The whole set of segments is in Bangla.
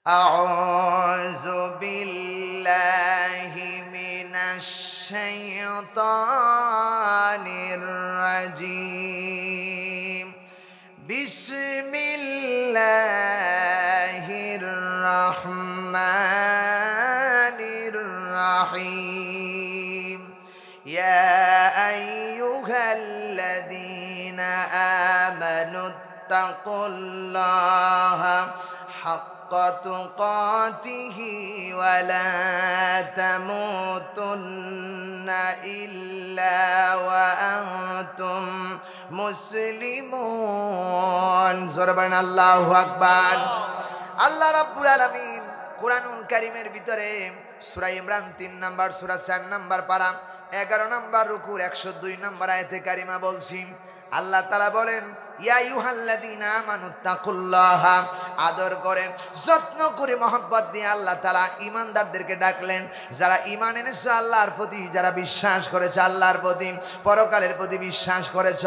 আউযু বিল্লাহি মিনাশ শাইতানির রাজিম। বিসমিল্লাহির রহমানির রহিম। ইয়া আইয়ুহাল্লাযীনা আমানুত্তাকুল্লাহা হাক্কা তুকাতিহি ওয়া লা তামুতুন্না ইল্লা ওয়া আনতুম মুসলিমুন। জোরে বলেন আল্লাহু আকবার। আল্লাহ রাব্বুল আলামিন কুরআনুল কারীমের ভিতরে সূরা ইমরান ৩ নম্বর সূরা ৪ নম্বর পারা ১১ নম্বর রুকুর ১০২ নম্বর আয়াতে কারিমা বলছি। আল্লাহ তাআলা বলেন, ইয়া আইয়ুহাল্লাযীনা আমানুত্তাকুল্লাহা, আদর করে যত্ন করে মহব্বত দিয়ে আল্লাহ তাআলা ঈমানদারদেরকে ডাকলেন। যারা ঈমান এনেছে আল্লাহর প্রতি, যারা বিশ্বাস করেছে আল্লাহর প্রতি, পরকালের প্রতি বিশ্বাস করেছ,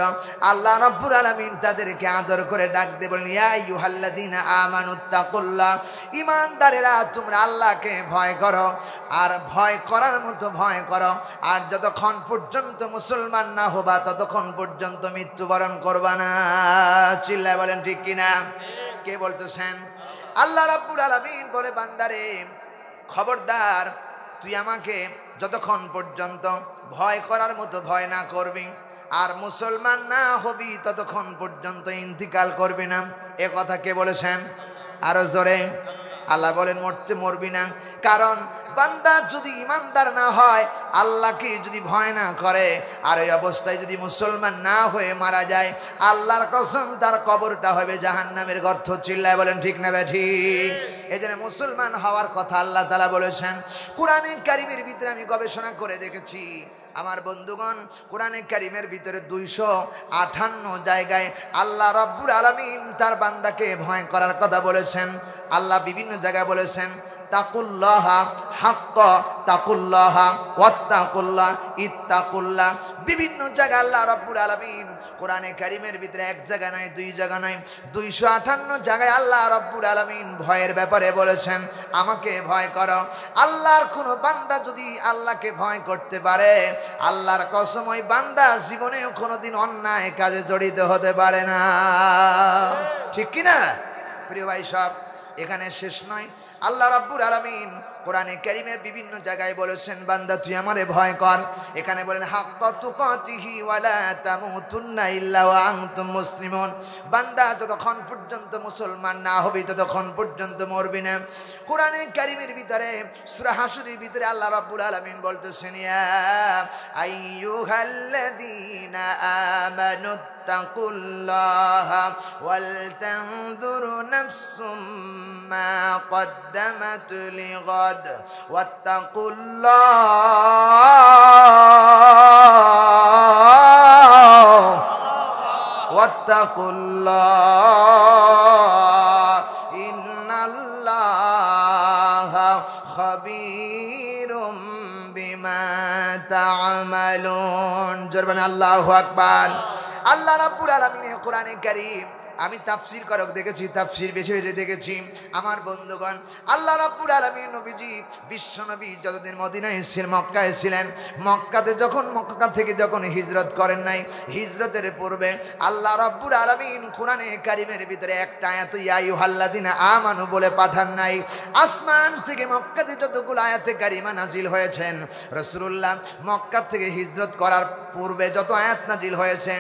আল্লাহ রাব্বুল আলামিন তাদেরকে আদর করে ডাক দিয়ে বলেন, ইয়া আইয়ুহাল্লাযীনা আমানুত্তাকুল্লাহ, ঈমানদারেরা তোমরা আল্লাহকে ভয় করো, আর ভয় করার মতো ভয় করো। আর যতক্ষণ পর্যন্ত মুসলমান না হবা ততক্ষণ পর্যন্ত মৃত্যুবরণ করবা না। চিল্লায় বলেন ঠিক কিনা? কে বলতেছেন? আল্লাহ রাব্বুল আলামিন বলে, বান্দারে খবরদার, তুই আমাকে যতক্ষণ পর্যন্ত ভয় করার মতো ভয় না করবি আর মুসলমান না হবি ততক্ষণ পর্যন্ত ইন্তিকাল করবি না। এ কথা কে বলেছেন? আরো জোরে। আল্লাহ বলেন, মরবি না। কারণ বান্দা যদি ইমানদার না হয়, আল্লাহকে যদি ভয় না করে, আর এই অবস্থায় যদি মুসলমান না হয়ে মারা যায়, আল্লাহর কসম তার কবরটা হবে জাহান্নামের গর্ত। চিল্লায় বলেন ঠিক না ঠিক? এই জন্য মুসলমান হওয়ার কথা আল্লাহ তাআলা বলেছেন। কোরআনে কারীমের ভিতরে আমি গবেষণা করে দেখেছি আমার বন্ধুগণ, কোরআনে কারীমের ভিতরে 258 জায়গায় আল্লাহ রাব্বুল আলামিন তার বান্দাকে ভয় করার কথা বলেছেন। আল্লাহ বিভিন্ন জায়গায় বলেছেন, তাকুল্লাহা হাক্কা তাকুল্লাহা ওয়াত্তাকুল্লাহ ইত্তাকুল্লাহ। বিভিন্ন জায়গায় আল্লাহ রাব্বুল আলামিন কোরআনে কারীমের ভিতরে এক জায়গা নয়, দুই জায়গা নয়, 258 জায়গায় আল্লাহ রাব্বুল আলামিন ভয়ের ব্যাপারে বলেছেন, আমাকে ভয় করো। আল্লাহর কোনো বান্দা যদি আল্লাহকে ভয় করতে পারে, আল্লাহর কসম ওই বান্দা জীবনেও কোনোদিন অন্যায় কাজে জড়িত হতে পারে না। ঠিক কি না প্রিয় ভাই? সব এখানে শেষ নয়। আল্লাহ রাব্বুল আলামিন কোরআনে কারীমের বিভিন্ন জায়গায় বলেছেন, বান্দা তুই আমারে ভয় কর। এখানে বলেন, হাক্কা তুকাতিহি ওয়া লা তামুতুন্না ইল্লা ওয়া আনতুম মুসলিমুন। বান্দা যতক্ষণ পর্যন্ত মুসলমান না হবি ততক্ষণ পর্যন্ত মরবি না। কোরআনে কারীমের ভিতরে সূরা হাশরের ভিতরে আল্লাহ রাব্বুল আলামিন বলতেছেন, ইয়া আইয়ুহাল্লাযীনা আমানুত্তাকুল্লাহা ওয়াল তানজুরু নাফসুম মা قدمت لغد واتقوا الله إن الله خبير بما تعملون। জোরবান আল্লাহু আকবার। আল্লাহ রাব্বুল আলামিনের কোরআনে কারীম আমি তাফসীর করক দেখেছি, তাফসীর বেশি বেশি দেখেছি আমার বন্ধুগণ। আল্লাহ রাব্বুল আলামিন নবীজি বিশ্ব নবী যতদিন মদিনায় ছিলেন, মক্কায় ছিলেন, মক্কাতে যখন মক্কা থেকে যখন হিজরত করেন নাই, হিজরতের পূর্বে আল্লাহ রাব্বুল আলামিন কোরআনে কারীমের ভিতরে একটা আয়াত ইয়া আইয়ুহাল্লাযীনা আমানু বলে পাঠান নাই। আসমান থেকে মক্কাতে যতগুলো আয়াতে কারিমা নাজিল হয়েছেন, রাসূলুল্লাহ মক্কা থেকে হিজরত করার পূর্বে যত আয়াত নাজিল হয়েছে,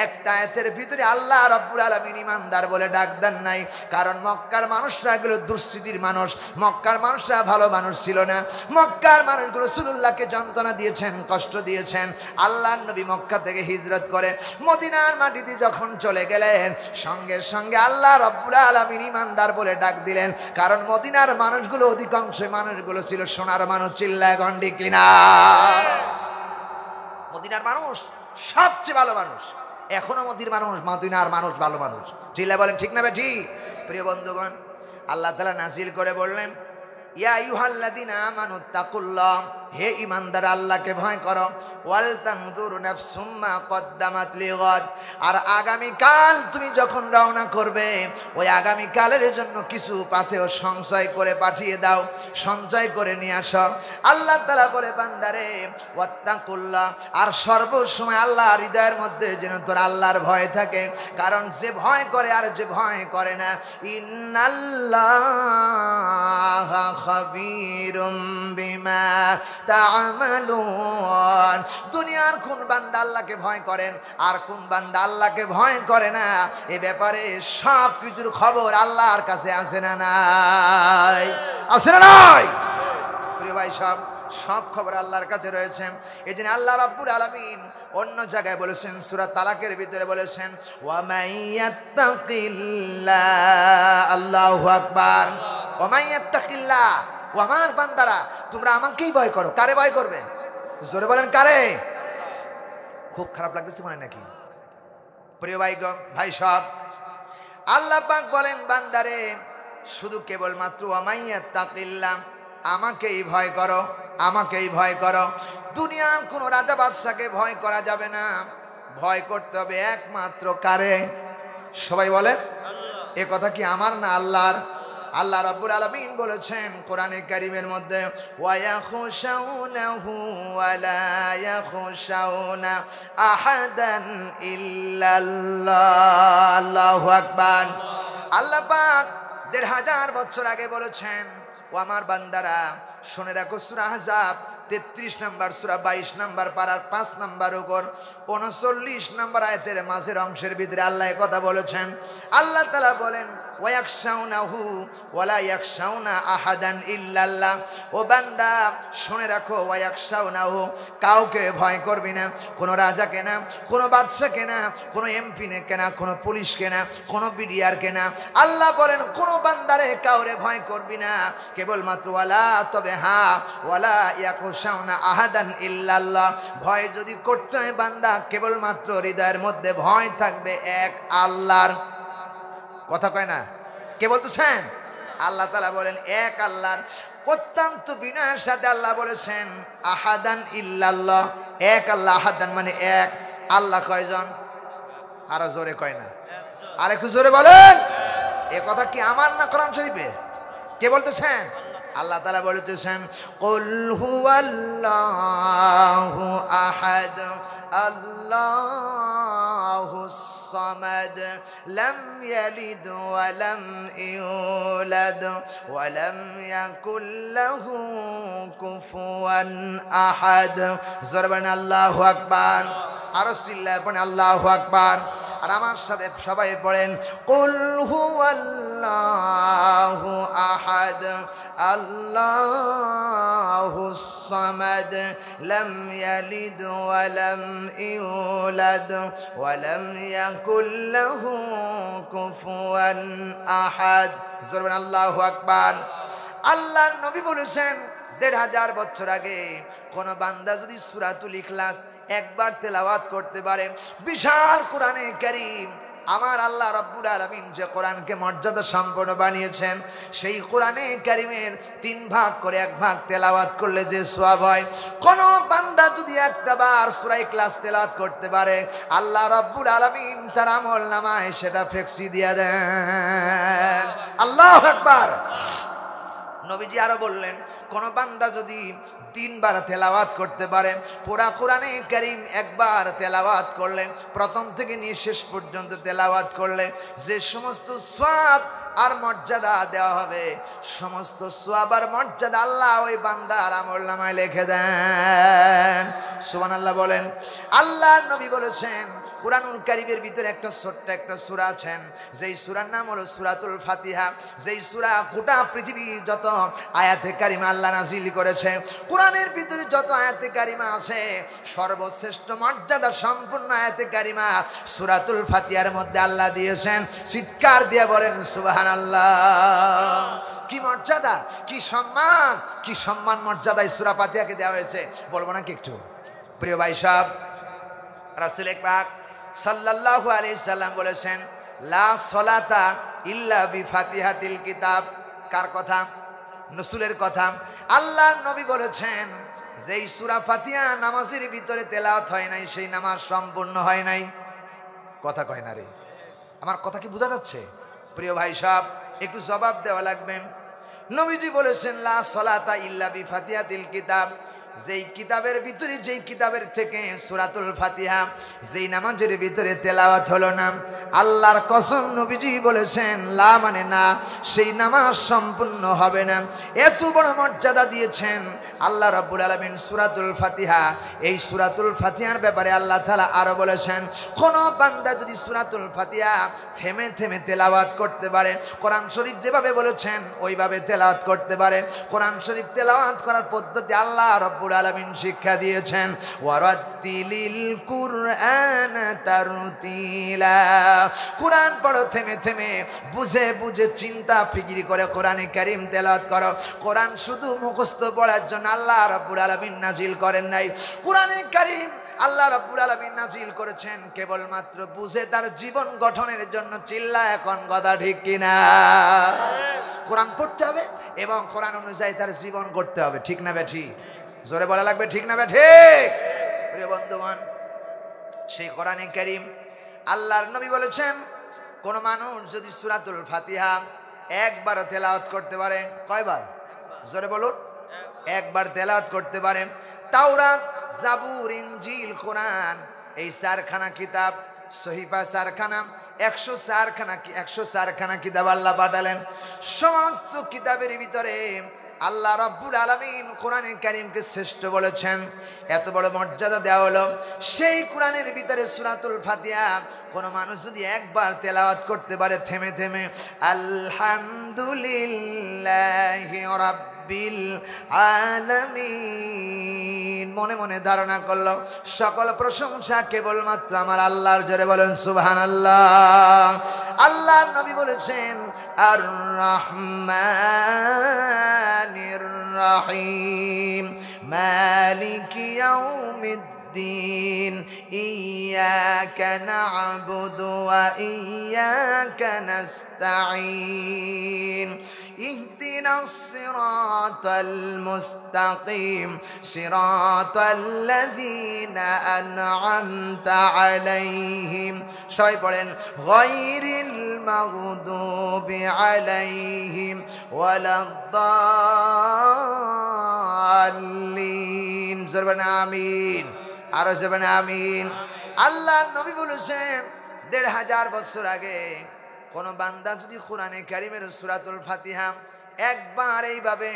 একটা আয়াতের ভিতরে আল্লাহ রাব্বুল আলামিন ইমানদার বলে ডাক দেন নাই। কারণ মক্কার মানুষরা এগুলো দুঃস্থিতির মানুষ, মক্কার মানুষরা ভালো মানুষ ছিল না। মক্কার মানুষগুলো রাসূলুল্লাহকে যন্ত্রণা দিয়েছেন, কষ্ট দিয়েছেন। আল্লাহর নবী মক্কা থেকে হিজরত করে মদিনার মাটিতে যখন চলে গেলেন, সঙ্গে সঙ্গে আল্লাহ রাব্বুল আলামিন ইমানদার বলে ডাক দিলেন। কারণ মদিনার মানুষগুলো অধিকাংশ মানুষগুলো ছিল সোনার মানুষ। চিল্লায় গন্ডি কিনা? মদিনার মানুষ সবচেয়ে ভালো মানুষ। এখনো মদিনার মানুষ ভালো মানুষ। চিল্লায় বলেন ঠিক না বেঠি? প্রিয় বন্ধুগণ, আল্লাহ তাআলা নাজিল করে বললেন, ইয়া আইয়ুহাল্লাযীনা আমানুত্তাকুল্লাহ, হে ঈমানদার আল্লাহকে ভয় করো। ওয়াল তানজুর নাফসুম মা কদ্দামাত লিগাদ, আর আগামী কাল তুমি যখন রওনা করবে ওই আগামী কালের জন্য কিছু পাথেয় সঞ্চয় করে পাঠিয়ে দাও, সঞ্চয় করে নিয়ে আসো। আল্লাহ তাআলা বলে বান্দারে ওয়াত্তাকুল্লাহ, আর সর্বসময় আল্লাহ হৃদয়ের মধ্যে যেন তোর আল্লাহর ভয় থাকে, কারণ যে ভয় করে আর যে ভয় করে না, ইন্নাল্লাহা খাবীরুম বিমা তা'মালুন। দুনিয়ার কোন বান্দা আল্লাহকে ভয় করেন আর কোন বান্দা আল্লাহকে ভয় করে না, এ ব্যাপারে সব কিছুর খবর আল্লাহর কাছে আছে না নাই? আছে না নাই? প্রিয় ভাই, সব খবর আল্লাহর কাছে রয়েছে। এই জন্য আল্লাহ রাব্বুল আলামিন অন্য জায়গায় বলেছেন, সূরা তালাকের ভিতরে বলেছেন ওয়া মাইয়াত্তাকিল্লাহ, আল্লাহু আকবার, ওয়া মাইয়াত্তাকিল্লাহ, ও আমার বান্দারা তোমরা আমাকেই ভয় করো। কারে ভয় করবে? জোরে বলেন কারে? খুব খারাপ লাগতেছে মনে নাকি? প্রিয় ভাই সব আল্লাহ পাক বলেন বান্দারে শুধু কেবলমাত্র ওয়া মাইয়াত্তাকিল্লাহ, আমাকেই ভয় করো, আমাকেই ভয় করো। দুনিয়ার কোন রাজা বাদশাকে ভয় করা যাবে না, ভয় করতে হবে একমাত্র কারে? সবাই বলে এ কথা কি আমার না আল্লাহর? আল্লাহ রাব্বুল আলামিন বলেছেন কোরআনে কারীমের মধ্যে ওয়া ইয়াখশাউনাহু ওয়া লা ইয়াখশাউনা আহাদান ইল্লাল্লাহ। আল্লাহু আকবার। আল্লাহ পাক ১৫০০ বছর আগে বলেছেন ও আমার বান্দারা শুনে রাখো, সূরা আহজাব ৩৩ নম্বর সূরা ২২ নম্বর পারার ৫ নম্বর উপর ৩৯ নম্বর আয়াতের মাঝের অংশের ভিতরে আল্লাহ কথা বলেছেন। আল্লাহ তাআলা বলেন ওয়ায়াখশাউনাহু ওয়ালা ইয়াখশাউনা আহাদান ইল্লাল্লাহ। ও বান্দা শুনে রাখো, ওয়ায়াখশাউনাহু, কাউকে ভয় করবি না, কোনো রাজাকে না, কোনো বাদশাকে না, কোনো এমপি কে না, কোনো পুলিশকে না, কোনো বিডিআরকে না। আল্লাহ বলেন কোনো বান্দারে কাউরে ভয় করবি না, কেবলমাত্র ওয়ালা, তবে হ্যাঁ ওয়ালা ইয়াখশাউনা আহাদান ইল্লাল্লাহ। ভয় যদি করতে হয় বান্দা, কেবলমাত্র হৃদয়ের মধ্যে ভয় থাকবে এক আল্লাহর। কথা কয় না? কে বলতেছেন? আল্লাহ তাআলা বলেন এক আল্লাহর। অত্যন্ত বিনয়ের সাথে আল্লাহ বলেছেন আহাদান ইল্লাল্লাহ, এক আল্লাহ। আহাদান মানে এক। আল্লাহ কয়জন? আরো জোরে কয় না? আর একটু জোরে বলেন। এ কথা কি আমার না কোরআন শরীফের? কে বলতেছেন? আল্লাহ তাআলা বলতেছেন কুল হুয়াল্লাহু আহাদ আল্লাহুস সামাদ লাম ইয়ালিদ ওয়া লাম ইউলাদ ওয়া লাম ইয়াকুল লাহু কুফুয়ান আহাদ। জোরে বলেন আল্লাহু আকবার। আরো চিল্লায় পড়েন আল্লাহু আকবার। আর আমার সাথে সবাই পড়েন কুল হুয়াল্লাহু আহাদ আল্লাহুস সামাদ লাম ইয়ালিদ ওয়া লাম ইউলাদ ওয়া লাম ইয়াকুল লাহু কুফুয়ান আহাদ। জোরে বলেন আল্লাহু আকবার। আল্লাহর নবী বলেছেন ১৫০০ বছর আগে কোন বান্দা যদি সূরাতুল ইখলাস একবার তেলাওয়াত করতে পারে, বিশাল কোরআনে কারীম, আমার আল্লাহ রাব্বুল আলামিন যে কোরআনকে মর্যাদা সম্পন্ন বানিয়েছেন, সেই কোরআনে কারীমের ৩ ভাগ করে ১ ভাগ তেলাওয়াত করলে যে সওয়াব হয়, কোন বান্দা যদি একটা বার সূরা ইখলাস তেলাওয়াত করতে পারে, আল্লাহ রাব্বুল আলামিন তার আমলনামায় সেটা ফেক্সি দিয়ে দেন। আল্লাহু আকবার। নবীজি আরো বললেন কোন বান্দা যদি ৩ বার তেলাওয়াত করতে পারে, পুরা কোরআনে কারীম একবার তেলাওয়াত করলে, প্রথম থেকে নিয়ে শেষ পর্যন্ত তেলাওয়াত করলে যে সমস্ত সওয়াব আর মর্যাদা দেওয়া হবে, সমস্ত সওয়াব আর মর্যাদা আল্লাহ ওই বান্দার আমলনামায় লিখে দেন। সুবহানাল্লাহ বলেন। আল্লাহর নবী বলেছেন কুরআনুল কারীমের ভিতরে একটা ছোট্ট একটা সূরা আছেন, যেই সূরার নাম হলো সূরাতুল ফাতিহা। যেই সূরা গোটা পৃথিবীর যত আয়াতে কারিমা আল্লাহ নাযিল করেছে, কোরআনের ভিতরে যত আয়াতে কারিমা আছে, সর্বশ্রেষ্ঠ মর্যাদা সম্পূর্ণ আয়াতে কারিমা সূরাতুল ফাতিহার মধ্যে আল্লাহ দিয়েছেন। চিৎকার দিয়ে বলেন সুবহানাল্লাহ। কি মর্যাদা, কি সম্মান, কি সম্মান মর্যাদা এই সূরা ফাতিহাকে দেওয়া হয়েছে, বলবো নাকি একটু? প্রিয় ভাই সাহেব, রাসূল পাক সাল্লাল্লাহু আলাইহি সাল্লাম বলেছেন লা সলাতা ইল্লা বিফাতিহাতিল কিতাব। কার কথা? নসুলের কথা। আল্লাহর নবী বলেছেন যেই সূরা ফাতিহা নামাজের ভিতরে তেলাওয়াত হয় নাই সেই নামাজ সম্পূর্ণ হয় নাই। কথা কয় না রে, আমার কথা কি বোঝা যাচ্ছে? প্রিয় ভাই সাহেব, একটু জবাব দেওয়া লাগবে। নবীজি বলেছেন লা সলাতা ইল্লা বিফাতিহাতিল কিতাব, যেই কিতাবের ভিতরে, যেই কিতাবের থেকে সূরাতুল ফাতিহা, যেই নামাজের ভিতরে তেলাওয়াত হলো না, আল্লাহর কসম নবীজি বলেছেন লা মানে না, সেই নামাজ সম্পূর্ণ হবে না। এত বড় মর্যাদা দিয়েছেন আল্লাহ রাব্বুল আলামিন সূরাতুল ফাতিহা। এই সূরাতুল ফাতিহার ব্যাপারে আল্লাহ তাআলা আরো বলেছেন, কোন বান্দা যদি সূরাতুল ফাতিহা থেমে থেমে তেলাওয়াত করতে পারে, কোরআন শরীফ যেভাবে বলেছেন ওইভাবে তেলাওয়াত করতে পারে, কোরআন শরীফ তেলাওয়াত করার পদ্ধতি আল্লাহ রাব্বুল আলামিন শিক্ষা দিয়েছেন। ওয়ারাতিলিল কুরআন তারতিলা, কুরআন পড়ো থেমে থেমে, বুঝে বুঝে চিন্তা ফিকির করে কোরআনে কারীম তেলাওয়াত করো। কোরআন শুধু মুখস্থ পড়ার জন্য আল্লাহ রাব্বুল আলামিন নাজিল করেন নাই। কোরআনে কারীম আল্লাহ রাব্বুল আলামিন নাজিল করেছেন কেবলমাত্র বুঝে তার জীবন গঠনের জন্য। চিল্লা এখন কথা ঠিক কিনা? কোরআন পড়তে হবে এবং কোরআন অনুযায়ী তার জীবন করতে হবে, ঠিক না বেঠি? জোরে বলা লাগবে, ঠিক না বেঠি? প্রিয় বন্ধুগণ, সেই কোরআনে কারীম আল্লাহর নবী বলেছেন কোন মানুষ যদি সূরাতুল ফাতিহা একবার তেলাওয়াত করতে পারে, কয়বার? জোরে বলুন। একবার তেলাওয়াত করতে পারে। তাওরাত, জাবুর, ইনজিল, কোরআন, এই চারখানা কিতাব, সহিফা চারখানা, 104খানা কিতাব আল্লাহ পাঠালেন। সমস্ত কিতাবের ভিতরে আল্লাহ রাব্বুল আলামিন কোরআনে কারীমকে শ্রেষ্ঠ বলেছেন। এত বড় মর্যাদা দেওয়া হলো সেই কোরআনের ভিতরে সূরাতুল ফাতিহা কোন মানুষ যদি একবার তেলাওয়াত করতে পারে থেমে থেমে, আলহামদুলিল্লাহি রাব্বিল আলামিন, মনে মনে ধারণা করলো সকল প্রশংসা কেবলমাত্র আমার আল্লাহর। জোরে বলেন সুবহানাল্লাহ। আল্লাহর নবী বলেছেন আর রহমানির রহিম মালিকি ইয়াউমিদ্দিন ইয়্যাকা না'বুদু ওয়া ইয়্যাকা নাস্তাঈন ইহদিনাস সিরাতাল মুস্তাকিম সিরাতাল্লাযীনা আন'আমতা আলাইহিম, সবাই পড়েন, গায়রিল মাগদুবি আলাইহিম ওয়ালাদ-দাল্লিন। জোরে আমিন, আরো জোরে আমিন। আল্লাহর নবী বলেছেন ১৫০০ বছর আগে কোন বান্দা যদি কোরআনে কারীমের সূরাতুল ফাতিহা একবার এইভাবে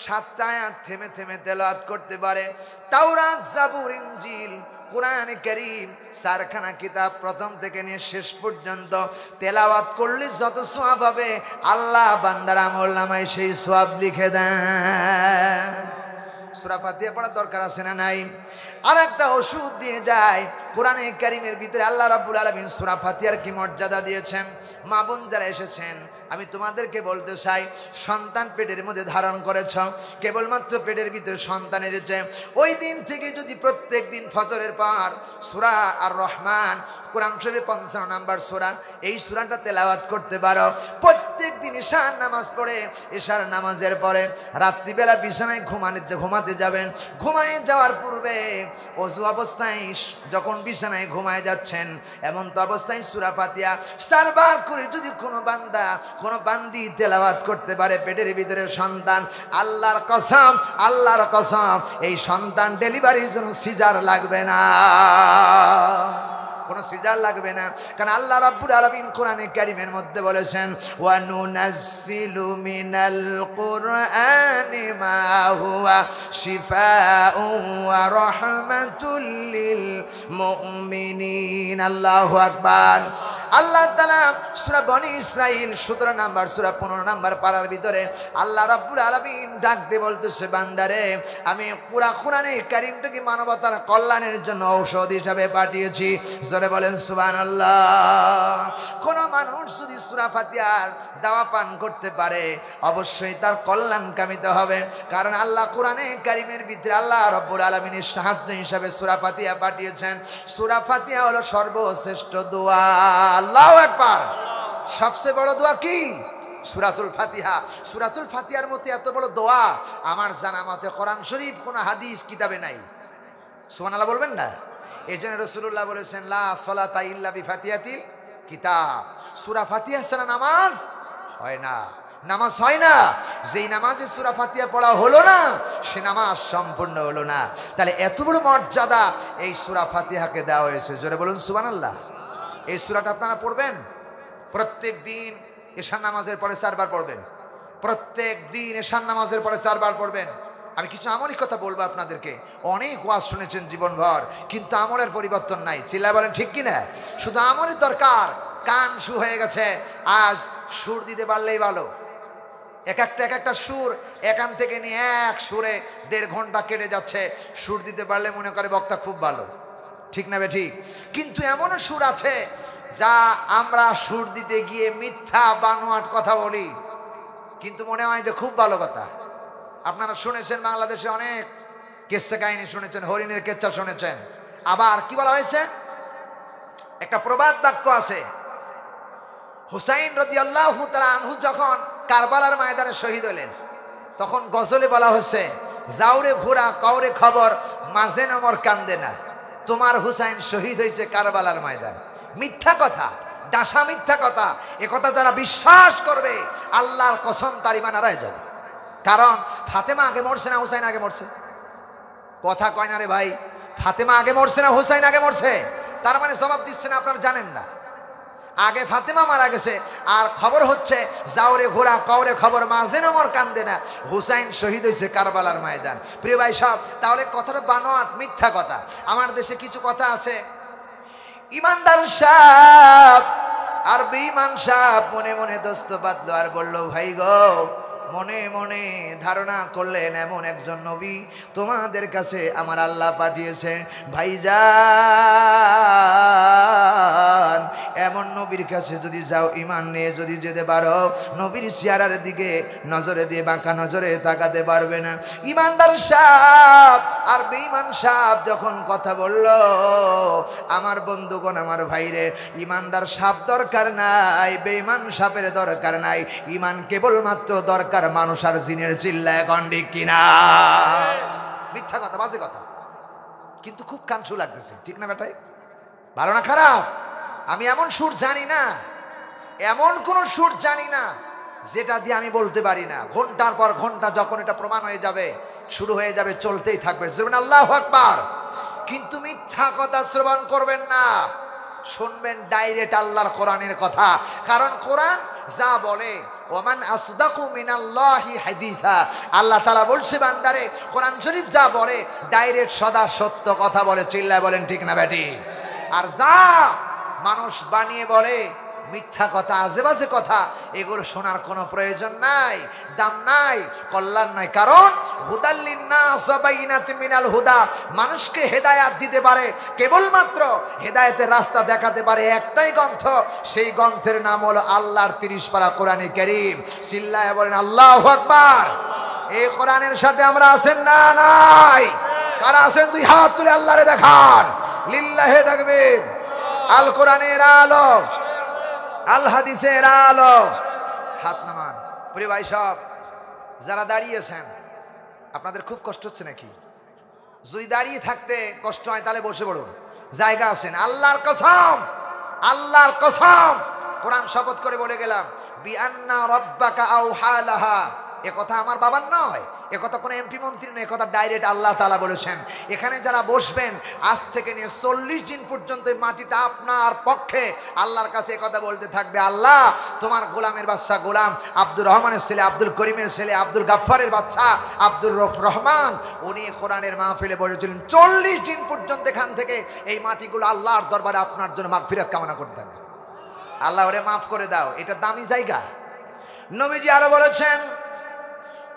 ৭টা আয়াত থেমে থেমে তেলাওয়াত করতে পারে, তাওরাত, জাবুর, ইনজিল, কোরআনে কারীম চারখানা কিতাব প্রথম থেকে নিয়ে শেষ পর্যন্ত তেলাওয়াত করলে যত সওয়াব হবে আল্লাহ বান্দার আমলনামায় সেই সওয়াব লিখে দেন। সূরা ফাতিহা পড়ার দরকার আছে না নাই? আর একটা ওষুধ দিয়ে যায় কোরআনে কারীমের ভিতরে আল্লাহ রাব্বুল আলামিন সূরা ফাতিহার কি মর্যাদা দিয়েছেন। মা বোন যারা এসেছেন, আমি তোমাদেরকে বলতে চাই, সন্তান পেটের মধ্যে ধারণ করেছ, কেবলমাত্র পেটের ভিতরে সন্তান এসেছে, ওই দিন থেকে যদি প্রত্যেক দিন ফজরের পর সূরা আর রহমান, কোরআন শরীফের ৫৫ নম্বর সূরা, এই সূরাটা তেলাওয়াত করতে পারো, প্রত্যেক দিন ঈশার নামাজ পড়ে, ঈশার নামাজের পরে রাত্রিবেলা বিছানায় ঘুমাতে যাবেন, ঘুমায় যাওয়ার পূর্বে ওযু অবস্থায় যখন বিছানায় ঘুমায় যাচ্ছেন এমন তো অবস্থায় সূরা ফাতিহা ৪ বার করে যদি কোনো বান্দা কোনো বান্দি তেলাওয়াত করতে পারে, পেটের ভিতরে সন্তান, আল্লাহর কসম এই সন্তান ডেলিভারির জন্য সিজার লাগবে না, কোনো সিজার লাগবে না। কারণ আল্লাহ রাব্বুল আলামিন কোরআনে কারীমের মধ্যে বলেছেন ওয়া নুনাজ্জিলু মিনাল কুরআনি মা হুয়া শিফাউন ওয়া রাহমাতুল লিল মুমিনিন। আল্লাহু আকবার। আল্লাহ তাআলা সূরা বনি ইসরাঈল ১৭ নম্বর সূরা ১৫ নম্বর পারার ভিতরে আল্লাহ রাব্বুল আলামিন ডাক দিয়ে বলতেছে, বান্দারে আমি পুরা কোরআনে কারীমটাকে মানবতার কল্যাণের জন্য ঔষধ হিসাবে পাঠিয়েছি। জোরে বলেন সুবহানাল্লাহ। কোন মানুষ যদি সূরা ফাতিহার দাওয়া পান করতে পারে অবশ্যই তার কল্যাণ কামিত হবে, কারণ আল্লাহ কোরআনে কারীমের ভিতরে আল্লাহ রাব্বুল আলামিনের সাহায্য হিসাবে সূরা ফাতিহা পাঠিয়েছেন। সূরা ফাতিহা হলো সর্বশ্রেষ্ঠ দোয়া। আল্লাহু আকবার। সবচেয়ে বড় দোয়া কি? সূরাতুল ফাতিহা। সূরাতুল ফাতিহার মতো এত বড় দোয়া আমার জানা মতে কোরআন শরীফ কোন হাদিস কিতাবে নাই। সুবহানাল্লাহ বলবেন না? এই জন্য রাসূলুল্লাহ বলেছেন লা সালাতা ইল্লা বিফাতিহাতিল কিতাব, সূরা ফাতিহা ছাড়া নামাজ হয় না। নামাজ হয় না, যেই নামাজে সূরা ফাতিহা পড়া হলো না সে নামাজ সম্পূর্ণ হলো না। তাহলে এত বড় মর্যাদা এই সূরা ফাতিহাকে দেওয়া হয়েছে। জোরে বলুন সুবহানাল্লাহ। এই সূরাটা আপনারা পড়বেন প্রত্যেক দিন, এশার নামাজের পরে 4 বার পড়বেন। প্রত্যেক দিন এশার নামাজের পরে 4 বার পড়বেন। আমি কিছু আমলি কথা বলবো আপনাদেরকে। অনেক ওয়াজ শুনেছেন জীবনভর, কিন্তু আমলের পরিবর্তন নাই। চিল্লায় বলেন ঠিক কিনা? শুধু আমলের দরকার। কান সু হয়ে গেছে, আজ সুর দিতে পারলেই ভালো। এক একটা সুর এখান থেকে নিয়ে এক সুরে 1.5 ঘন্টা কেটে যাচ্ছে। সুর দিতে পারলে মনে করে বক্তা খুব ভালো, ঠিক না ঠিক? কিন্তু এমনও সুর আছে যা আমরা সুর দিতে গিয়ে মিথ্যা বানোয়াট কথা বলি, কিন্তু মনে হয় যে খুব ভালো কথা। আপনারা শুনেছেন বাংলাদেশে অনেক কিস্সা কাহিনী শুনেছেন, হরিণের কেচ্ছা শুনেছেন। আবার কি বলা হয়েছে, একটা প্রবাদ বাক্য আছে, হুসাইন রাদিয়াল্লাহু তাআলা আনহু যখন কারবালার ময়দানে শহীদ হলেন, তখন গজলে বলা হচ্ছে যাওরে ঘোরা কাউরে খবর মাঝে নমর কান্দে না। তোমার হুসাইন শহীদ হয়েছে কারবালার ময়দান। মিথ্যা কথা, ডাসা মিথ্যা কথা। এ কথা যারা বিশ্বাস করবে আল্লাহর কসম তার ঈমান হারায় যাবে। কারণ ফাতেমা আগে মরছে না হুসাইন আগে মরছে? কথা কয় না রে ভাই। ফাতেমা আগে মরছে না হুসাইন আগে মরছে? তার মানে জবাব দিচ্ছেন আপনারা জানেন না। আগে ফাতেমা মারা গেছে, আর খবর হচ্ছে যাওরে ঘোরা কাউরে খবর মাঝে নমর কান্দে না। হুসাইন শহীদ হয়েছে কারবালার ময়দান। প্রিয় ভাই সব, তাহলে কথাটা বানোয়াট মিথ্যা কথা। আমার দেশে কিছু কথা আছে, ইমানদার সাহেব আর বেঈমান সাহেব মনে মনে দোস্ত বাঁধলো আর বলল ভাই গো, মনে মনে ধারণা করলেন এমন একজন নবী তোমাদের কাছে আমার আল্লাহ পাঠিয়েছে। ভাইজান, এমন নবীর কাছে যদি যাও, ঈমান নিয়ে যদি যেতে পারো, নবীর চেহারার দিকে নজরে দিয়ে বাঁকা নজরে তাকাতে পারবে না। ঈমানদার সাহেব আর বেঈমান সাহেব যখন কথা বলল, আমার বন্ধুগণ, আমার ভাইরে, ঈমানদার সাহেব দরকার নাই, বেঈমান সাহেবের দরকার নাই। ঈমান কেবলমাত্র দরকার মানুষ আর জিনের। চিল্লায় এখন ঠিক কিনা? মিথ্যা কথা, বাজে কথা, কিন্তু খুব কানসু লাগতেছে, ঠিক না বেটাই? ভালো না খারাপ? আমি এমন সুর জানি না, এমন কোন সুর জানি না যেটা দিয়ে আমি বলতে পারি না। ঘন্টার পর ঘন্টা যখন এটা প্রমাণ হয়ে যাবে, শুরু হয়ে যাবে, চলতেই থাকবে। আল্লাহু আকবার। কিন্তু মিথ্যা কথা শ্রবণ করবেন না, শুনবেন ডাইরেক্ট আল্লাহর কোরআনের কথা। কারণ কোরআন যা বলে, ওমান আসদাকু মিনাল্লাহি হাদিসা, আল্লাহ তাআলা বলছে বান্দারে, কোরআন শরীফ যা বলে ডাইরেক্ট সদা সত্য কথা বলে। চিল্লায় বলেন ঠিক না বেটি? আর যা মানুষ বানিয়ে বলে মিথ্যা কথা, আজেবাজে কথা, এগুলো শোনার কোনো প্রয়োজন নাই, দাম নাই, কল্যাণ নাই। কারণ হুদাল্লিন নাস ওয়া বাইনাতিন মিনাল হুদা, মানুষকে হেদায়েত দিতে পারে, কেবলমাত্র হেদায়েতের রাস্তা দেখাতে পারে একটাই গ্রন্থ, সেই গ্রন্থের নাম হলো আল্লাহর 30 পারা কোরআনে কারীম। চিল্লায় বলেন আল্লাহু আকবার। এই কোরআনের সাথে আমরা আছেন না? নাই? কারা আছেন দুই হাত তুলে আল্লাহরে দেখান। লিল্লাহি তাকবীর। আল কোরআনের আলো, আল হাদিসের আলো। হাত নামান। প্রিয় ভাই সব, যারা দাঁড়িয়েছেন, আপনাদের খুব কষ্ট হচ্ছে নাকি? যদি দাঁড়িয়ে থাকতে কষ্ট হয় তাহলে বসে পড়ুন, জায়গা আছেন। আল্লাহর কসম, আল্লাহর কসম, কোরআন শপথ করে বলে গেলাম, বিআন্না রাব্বাকা আওহা লাহা। এ কথা আমার বাবার নয়, এ কথা কোনো এমপি মন্ত্রী নয়, এ কথা ডাইরেক্ট আল্লাহ তাআলা বলেছেন। এখানে যারা বসবেন আজ থেকে নিয়ে 40 দিন পর্যন্ত এই মাটিটা আপনার পক্ষে আল্লাহর কাছে এ কথা বলতে থাকবে, আল্লাহ তোমার গোলামের বাচ্চা গোলাম আব্দুর রহমানের ছেলে, আব্দুল করিমের ছেলে, আব্দুল গাফফারের বাচ্চা আব্দুর রহমান, উনি কোরআনের মাহফিলে বসেছিলেন। 40 দিন পর্যন্ত এখান থেকে এই মাটিগুলো আল্লাহর দরবারে আপনার জন্য মাগফিরাত কামনা করতে থাকবে। আল্লাহ ওরে মাফ করে দাও, এটা দামি জায়গা। নবীজি আরো বলেছেন,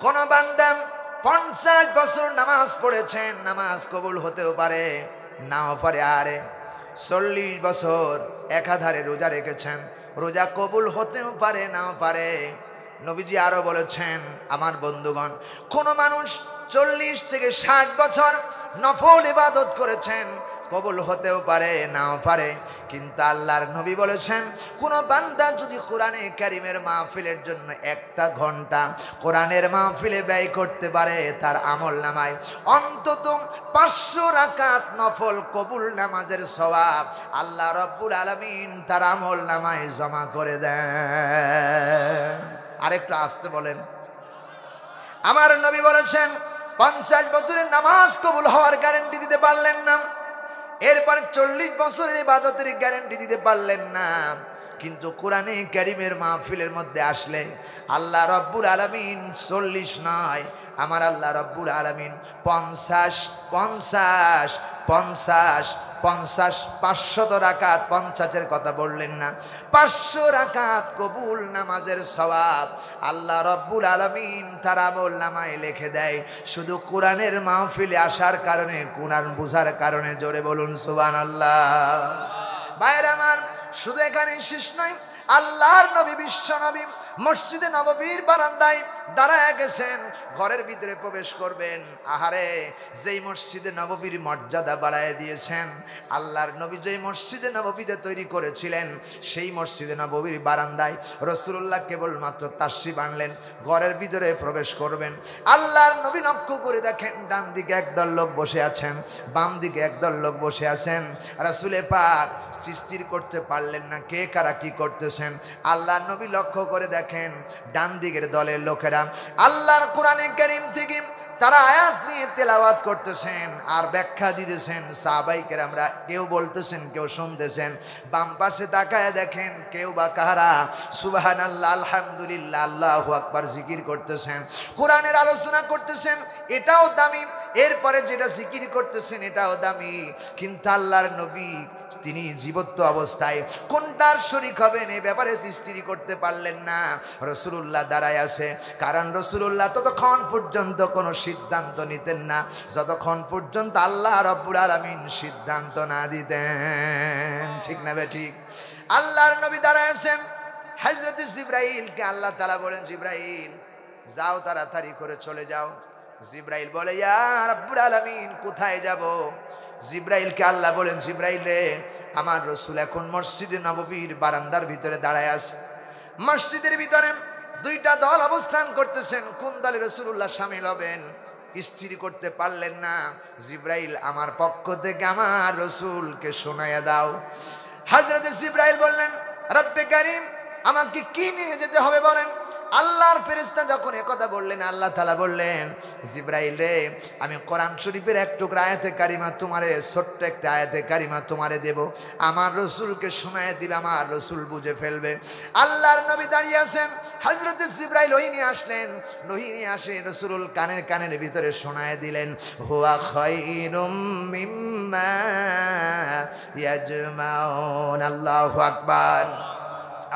কোন বান্দা 50 বছর নামাজ পড়েছেন, নামাজ কবুল হতেও পারে নাও পারে, আরে 40 বছর একাধারে রোজা রেখেছেন, রোজা কবুল হতেও পারে নাও পারে। নবীজি আরো বলেছেন, আমার বন্ধুগণ, কোন মানুষ 40 থেকে 60 বছর নফল ইবাদত করেছেন, কবুল হতেও পারে নাও পারে, কিন্তু আল্লাহর নবী বলেছেন কোন বান্দা যদি কোরআনে কারিমের মাহফিলের জন্য একটা ঘন্টা কোরআনের মাহফিলে ব্যয় করতে পারে, তার আমল নামায় অন্তত 500 রাকাত নফল কবুল নামাজের সওয়াব আল্লাহ রাব্বুল আলামিন তার আমল নামায় জমা করে দেন। আরেকটু আসতে বলেন। আমার নবী বলেছেন 50 বছরের নামাজ কবুল হওয়ার গ্যারান্টি দিতে পারলেন না, এরপর 40 বছরের ইবাদতের গ্যারান্টি দিতে পারলেন না, কিন্তু কোরআনে কারিমের মাহফিলের মধ্যে আসলে আল্লাহ রাব্বুল আলামিন 40 নয়, আমার আল্লাহ রাব্বুল আলামিন 500 রাকাত, 50-এর কথা বললেন না, 500 রাকাত কবুল নামাজের সওয়াব আল্লাহ রাব্বুল আলামিন তার আমল নামায় লিখে দেয়, শুধু কোরআনের মাহফিলে আসার কারণে, কোরআন বুঝার কারণে। জোরে বলুন সুবহানাল্লাহ। ভাইরা আমার, শুধু এখানে শেষ নয়, আল্লাহর নবী বিশ্ব নবী মসজিদে নববীর বারান্দায় দাঁড়ায় গেছেন, ঘরের ভিতরে প্রবেশ করবেন। আহারে, যেই মসজিদে নববীর মর্যাদা বাড়ায় দিয়েছেন, আল্লাহর নবী যেই মসজিদে নববীতে তৈরি করেছিলেন, সেই মসজিদে নববীর বারান্দায় রাসূলুল্লাহ কেবলমাত্র তাশরিফ আনলেন, ঘরের ভিতরে প্রবেশ করবেন। আল্লাহর নবী লক্ষ্য করে দেখেন, ডান দিকে একদল লোক বসে আছেন, বাম দিকে একদল লোক বসে আছেন। রাসূলে পাক স্থির করতে পারলেন না কে কারা কি করতেছেন। আল্লাহর নবী লক্ষ্য করে দেখেন, ডান দিকের দলের লোকেরা আল্লাহর কোরআনে কারীম থেকে তারা আয়াত নিয়ে তেলাওয়াত করতেছেন আর ব্যাখ্যা দিতেছেন। সাহাবায়ে কেরামরা কেউ বলতেছেন, কেউ শুনতেছেন। বাম পাশে তাকায় দেখেন কেউ বা কারা সুবহানাল্লাহ, আলহামদুলিল্লাহ, আল্লাহু আকবার জিকির করতেছেন, কোরআনের আলোচনা করতেছেন। এটাও দামি, এরপরে যেটা জিকির করতেছেন এটাও দামি, কিন্তু আল্লাহর নবী তিনি জীবত্ব অবস্থায় কোনটার শরীক হবেন এই ব্যাপারে স্থির করতে পারলেন না। রাসূলুল্লাহ দাঁড়ায় আছে, কারণ রাসূলুল্লাহ ততক্ষণ পর্যন্ত কোনো সিদ্ধান্ত নিতেন না যতক্ষণ পর্যন্ত আল্লাহ রাব্বুল আলামিন সিদ্ধান্ত না দিতেন। ঠিক না ঠিক? আল্লাহর নবী দাঁড়ায় আছেন, হযরত জিবরাইলকে আল্লাহ তাআলা বলেন, জিবরাইল যাও, তাড়াতাড়ি করে চলে যাও। জিবরাইল বলে, ইয়া রাব্বুল আলামিন, কোথায় যাব? জিবরাইলকে আল্লাহ বলেন, জিবরাইল রে, আমার রাসূল এখন মসজিদে নববীর বারান্দার ভিতরে দাঁড়ায় আছে। মসজিদের ভিতরে দুইটা দল অবস্থান করতেছেন, কোন দলে রাসূলুল্লাহ শামিল হবেন স্থির করতে পারলেন না। জিবরাইল, আমার পক্ষ থেকে আমার রাসূলকে শোনায়া দাও। হযরত জিবরাইল বললেন, রব্বে কারীম, আমাকে কি নিয়ে যেতে হবে বলেন। আল্লাহর ফেরেশতা যখন একথা বললেন, আল্লাহ তাআলা বললেন, জিবরাইল রে, আমি কোরআন শরীফের এক টুকরা আয়াতে কারিমা তোমারে, ছোট্ট একটা আয়াতে কারিমা তোমারে দেব, আমার রাসূলকে শোনায় দিবে, আমার রাসূল বুঝে ফেলবে। আল্লাহর নবী দাঁড়িয়ে আছেন, হযরত জিবরাইল ওই নিয়ে আসলেন, নহি নিয়ে আসে রাসূল কানের ভিতরে শোনায় দিলেন, হুয়া খায়রুম মিম্মা ইয়াজমাউন। আল্লাহু আকবার।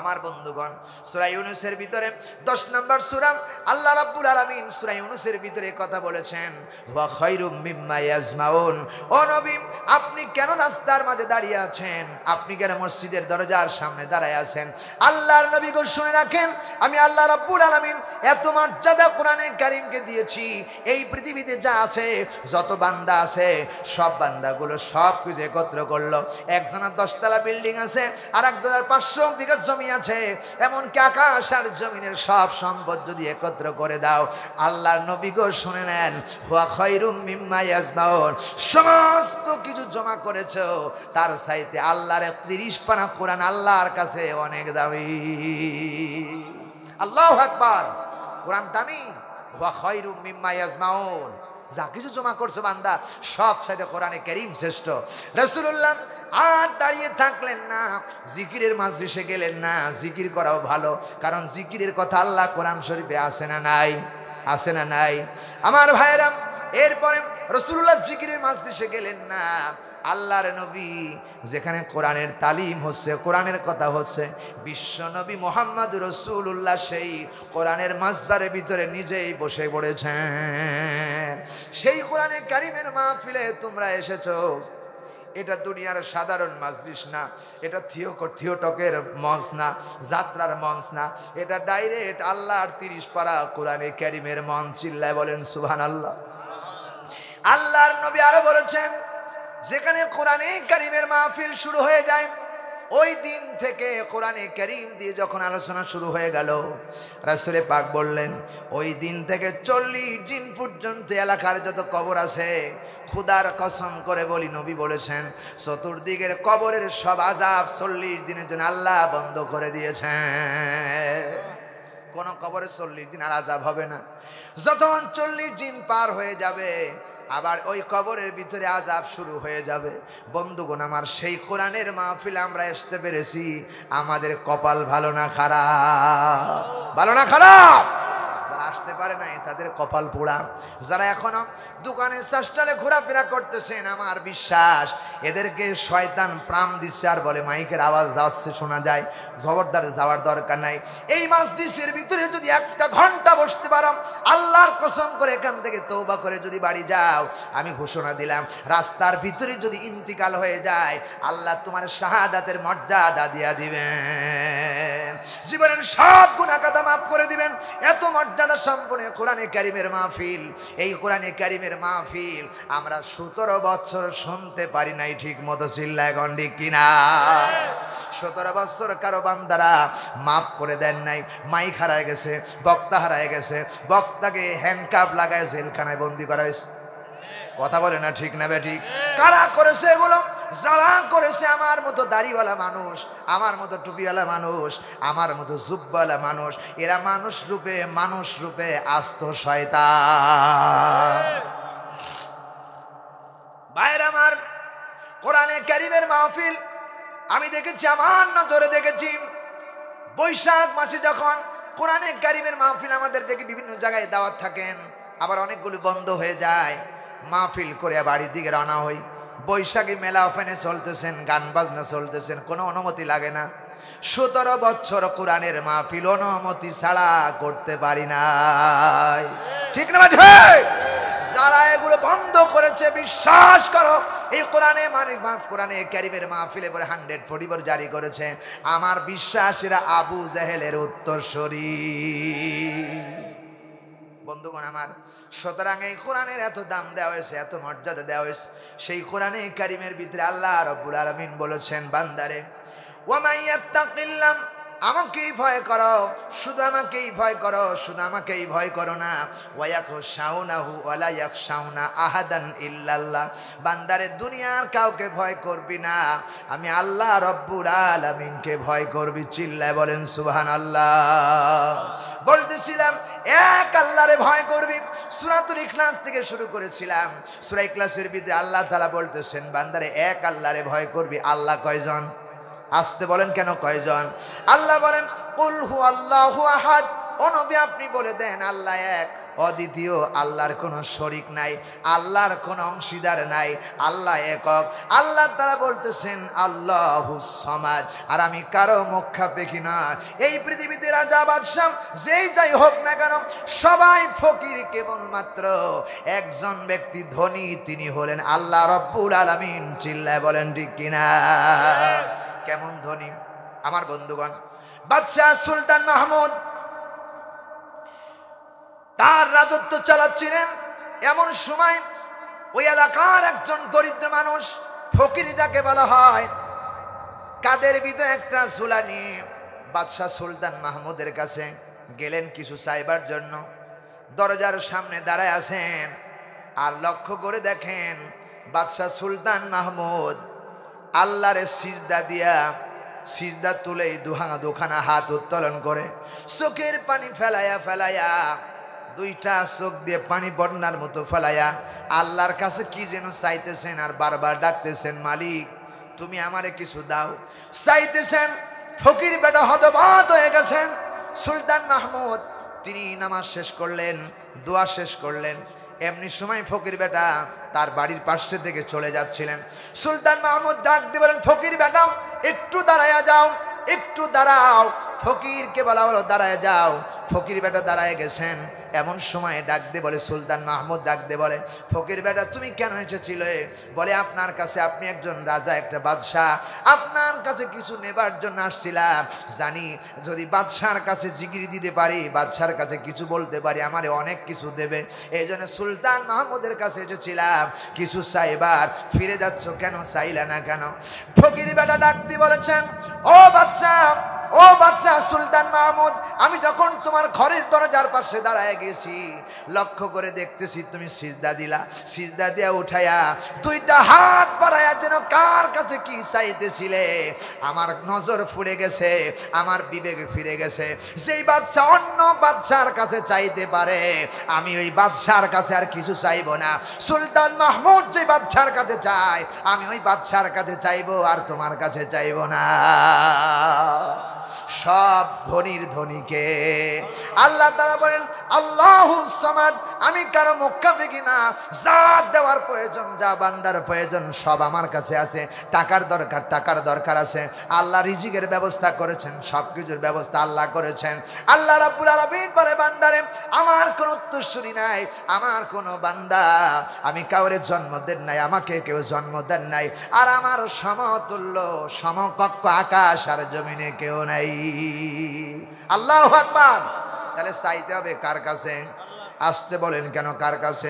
আমার বন্ধুগণ, সূরা ইউনূসের ভিতরে 10 নম্বর সূরা, আল্লাহ রাব্বুল আলামিন সূরা ইউনূসের ভিতরে কথা বলেছেন, ওয়া খায়রুম মিম্মা ইয়াজমাউন। ও নবী, আপনি কেন রাস্তার মাঝে দাঁড়িয়ে আছেন? আপনি কেন মসজিদের দরজার সামনে দাঁড়ায় আছেন? আল্লাহর নবী গো, শুনে রাখেন, আমি আল্লাহ রাব্বুল আলামিন এত মর্যাদা কোরআনে কারীমকে দিয়েছি, এই পৃথিবীতে যা আছে, যত বান্দা আছে, সব বান্দাগুলো সব কিছু একত্র করলো। একজনের 10 তলা বিল্ডিং আছে, আর একজনের 500 বিঘা জমি আছে, এমনকি আকাশ আর জমিনের সব সম্পদ যদি একত্র করে দাও, আল্লাহর নবী গো শুনে নেন, হুয়া খায়রুম মিম্মা ইয়াজমাউন, সমস্ত কিছু জমা করেছো তার চাইতে আল্লাহর 30 পারা কোরআন আল্লাহর কাছে অনেক দামি। আল্লাহু আকবার। কোরআন দামি, হুয়া খায়রুম মিম্মা ইয়াজমাউন, যা কিছু জমা করছো বান্দা, সব সাথে কোরআনে কারীম শ্রেষ্ঠ। রাসূলুল্লাহ আর দাঁড়িয়ে থাকলেন না, জিকিরের মাজলিসে গেলেন না। জিকির করাও ভালো, কারণ জিকিরের কথা আল্লাহ কোরআন শরীফে আছে না নাই? আছে না নাই? আমার ভাইরা, এরপরে রাসূলুল্লাহ জিকিরের মাজলিসে গেলেন না। আল্লাহর নবী যেখানে কোরআনের তালিম হচ্ছে, কোরআনের কথা হচ্ছে, বিশ্ব নবী মুহাম্মদ রাসূলুল্লাহ সেই কোরআনের মাসবারের ভিতরে নিজেই বসে পড়েছেন। সেই কোরআনে কারীমের মাহফিলে তোমরা এসেছো, এটা দুনিয়ার সাধারণ মাজলিস না, এটা থিওটকের মঞ্চ না, যাত্রার মঞ্চ না, এটা ডাইরেক্ট আল্লাহর 30 পারা কোরআনে কারীমের মঞ্চ। চিল্লায় বলেন সুবহানাল্লাহ। আল্লাহর নবী আরো বলেছেন, যেখানে কোরআনে কারীমের মাহফিল শুরু হয়ে যায়, ওই দিন থেকে কোরআনে কারীম দিয়ে যখন আলোচনা শুরু হয়ে গেল, রাসূল পাক বললেন ওই দিন থেকে 40 দিন পর্যন্ত এলাকার যত কবর আছে, খুদার কসম করে বলি, নবী বলেছেন চতুর্দিকের কবরের সব আযাব 40 দিনের জন্য আল্লাহ বন্ধ করে দিয়েছেন। কোন কবরে 40 দিন আর আযাব হবে না। যতক্ষণ 40 দিন পার হয়ে যাবে, আবার ওই কবরের ভিতরে আযাব শুরু হয়ে যাবে। বন্ধুগণ আমার, সেই কোরআনের মাহফিলে আমরা আসতে পেরেছি, আমাদের কপাল ভালো না খারাপ? ভালো না খারাপ? যারা আসতে পারে নাই তাদের কপাল পোড়া। যারা এখনো দোকানে চাষটালে ঘোরাফেরা করতেছেন, আমার বিশ্বাস এদেরকে শয়তান প্রাণ দিচ্ছে আর বলে মাইকের আওয়াজ যাচ্ছে শোনা যায়, খবরদার যাওয়ার দরকার নাই। এই মজলিসের ভিতরে যদি একটা ঘন্টা বসতে পারো, আল্লাহর কসম করে এখান থেকে তওবা করে যদি বাড়ি যাও, আমি ঘোষণা দিলাম রাস্তার ভিতরে যদি ইন্তিকাল হয়ে যায়, আল্লাহ তোমার শাহাদাতের মর্যাদা দিয়া দিবেন, জীবনের সব গুনাহ খাতা মাফ করে দিবেন। এত মর্যাদা সম্পন্ন কোরআনে কারীমের মাহফিল। এই কোরআনে কারীমের মাহফিল আমরা 17 বছর শুনতে পারি নাই ঠিক মতো, চিল্লায় গণ ঠিক কিনা? 17 বছর কারো বান্দারা মাফ করে দেন নাই। মাইক হারায় গেছে, বক্তা হারায় গেছে, বক্তাকে হ্যান্ডকাপ লাগায় জেলখানায় বন্দি করা হয়েছে। কথা বলে না ঠিক না বেঠিক? কারা করেছে এগুলো? যারা করেছে আমার মতো দাড়িওয়ালা মানুষ, আমার মতো টুপিওয়ালা মানুষ, আমার মতো জুব্বাওয়ালা মানুষ, এরা মানুষ রূপে আস্ত শয়তান। ভাইরা আমার, কোরআনে কারীমের মাহফিল আমি দেখেছি, আমার নজরে দেখেছি, বৈশাখ মাসে যখন কোরআনে কারীমের মাহফিল আমাদের থেকে বিভিন্ন জায়গায় দাওয়াত থাকেন, আবার অনেকগুলো বন্ধ হয়ে যায়, মাহফিল করে বাড়ির দিকে রওনা হই। বৈশাখী মেলা ওখানে চলতেছেন, গান বাজনা চলতেছেন, কোনো অনুমতি লাগে না। 17 বছর কোরআনের মাহফিল অনুমতি ছাড়া করতে পারি নাই, ঠিক না ভাই? যারা এগুলো বন্ধ করেছে, বিশ্বাস করো এই কোরআনে কোরআনে কারীমের মাহফিলে পরে 144 জারি করেছে। আমার বিশ্বাস এরা আবু জাহেলের উত্তরসূরি। বন্ধুগণ আমার, সুতরাং এই কোরআনের এত দাম দেওয়া হয়েছে, এত মর্যাদা দেওয়া হয়েছে। সেই কোরআনে কারীমের ভিতরে আল্লাহ রাব্বুল আলামিন বলেছেন, বান্দারে ওয়া ইয়াত্তাকিল্লাহ, আমাকেই ভয় করো, শুধু আমাকেই ভয় করো, শুধু আমাকেই ভয় করো না। ওয়া ইয়াখশাউনাহু ওয়া লা ইয়াখশাউনা আহাদান ইল্লাল্লাহ, বান্দারে দুনিয়ার কাউকে ভয় করবি না, আমি আল্লাহ রাব্বুল আলামিনকে ভয় করবি। চিল্লায় বলেন সুবহানাল্লাহ। বলতেছিলাম এক আল্লাহরে ভয় করবি, সূরাতুল ইখলাস থেকে শুরু করেছিলাম। সূরা ইখলাসের ভিতরে আল্লাহ তাআলা বলতেছেন, বান্দারে এক আল্লাহরে ভয় করবি। আল্লাহ কয়জন? আসতে বলেন কেন কয়জন? আল্লাহ বলেন কুল হুয়াল্লাহু আহাদ, ও নবী আপনি বলে দেন আল্লাহ এক, অদ্বিতীয়, আল্লাহর কোনো শরীক নাই, আল্লাহর কোনো অংশীদার নাই, আল্লাহ একক। আল্লাহ তাআলা বলতেছেন আল্লাহুস সামাদ, আর আমি কারো মুখাপেক্ষী না। এই পৃথিবীতে রাজা বাদশাহ যেই যাই হোক না কেন, সবাই ফকির, কেবলমাত্র একজন ব্যক্তি ধনী, তিনি হলেন আল্লাহ রাব্বুল আলামিন। চিল্লায় বলেন ঠিক কিনা? কেমন ধনী আমার বন্ধুগণ? বাদশাহ সুলতান মাহমুদ তার রাজত্ব চালাচ্ছিলেন। এমন সময় ওই এলাকার একজন দরিদ্র মানুষ, ফকির যাকে বলা হয়, কাদের ভিতরে একটা ঝুলা নিয়ে বাদশাহ সুলতান মাহমুদের কাছে গেলেন কিছু চাইবার জন্য। দরজার সামনে দাঁড়ায় আছেন, আর লক্ষ্য করে দেখেন বাদশাহ সুলতান মাহমুদ আল্লাহরে সিজদা দিয়া, সিজদা তুলেই দুখানা হাত উত্তোলন করে চোখের পানি ফেলায়া ফেলায়া, দুইটা চোখ দিয়ে পানি বন্যার মতো ফেলায়া আল্লাহর কাছে কি যেন চাইতেছেন, আর বারবার ডাকতেছেন, মালিক তুমি আমারে কিছু দাও। চাইতেছেন, ফকির বেটা হতবাক হয়ে গেছেন। সুলতান মাহমুদ তিনি নামাজ শেষ করলেন, দোয়া শেষ করলেন, এমনি সময় ফকির বেটা তার বাড়ির পাশে থেকে চলে যাচ্ছিলেন। সুলতান মাহমুদ ডাক দিয়ে বলেন, ফকির বেটা একটু দাঁড়ায়া যাও, একটু দাঁড়াও। ফকিরকে বলা হলো দাঁড়ায় যাও। ফকির বেটা দাঁড়ায় গেছেন। এমন সময় ডাক দে বলে, সুলতান মাহমুদ ডাক দে বলে, ফকির বেটা তুমি কেন এসেছিলে? বলে আপনার কাছে, আপনি একজন রাজা, একটা বাদশাহ, আপনার কাছে কিছু নেবার জন্য আসছিলাম। জানি যদি বাদশার কাছে জিগিরি দিতে পারি, বাদশার কাছে কিছু বলতে পারি, আমারে অনেক কিছু দেবে। এই জন্য সুলতান মাহমুদের কাছে এসেছিলাম, কিছু চাইবার। ফিরে যাচ্ছ কেন? চাইলা না কেন? ফকির বেটা ডাক দিয়ে বলেছেন, ও বাদশা, ও বাচ্চা সুলতান মাহমুদ, আমি যখন তোমার ঘরের দরজার পাশে দাঁড়ায় গেছি, লক্ষ্য করে দেখতেছি তুমি সিজদা দিলা। সিজদা দিয়া উঠাইয়া দুইটা হাত বাড়াইয়া যেন কার কাছে কি চাইতেছিলে, আমার নজর ফুরে গেছে, আমার বিবেক ফিরে গেছে। যেই বাচ্চা অন্য বাচ্চার কাছে চাইতে পারে, আমি ওই বাদশার কাছে আর কিছু চাইবো না। সুলতান মাহমুদ যে বাদশার কাছে চায়, আমি ওই বাদশার কাছে চাইবো, আর তোমার কাছে চাইবো না। সব ধনীর ধনীকে আল্লাহ তাআলা বলেন, আল্লাহুস সামাদ, আমি কারো মুখাপেক্ষী না। যা দেওয়ার প্রয়োজন, যা বান্দার প্রয়োজন, সব আমার কাছে আছে। টাকার দরকার, টাকার দরকার আছে, আল্লাহ রিজিকের ব্যবস্থা করেছেন, সব কিছুর ব্যবস্থা আল্লাহ করেছেন। আল্লাহ রাব্বুল আলামিন বলে, বান্দারে আমার কোনো উত্তরসূরি নাই, আমার কোনো বান্দা, আমি কাউরে জন্ম দেন নাই, আমাকে কেউ জন্ম দেন নাই, আর আমার সমতুল্য সমকক্ষ আকাশ আর জমিনে কেউ নাই। আল্লাহু আকবার। তাহলে চাইতে হবে কার কাছে? আসতে বলেন কেন কার কাছে?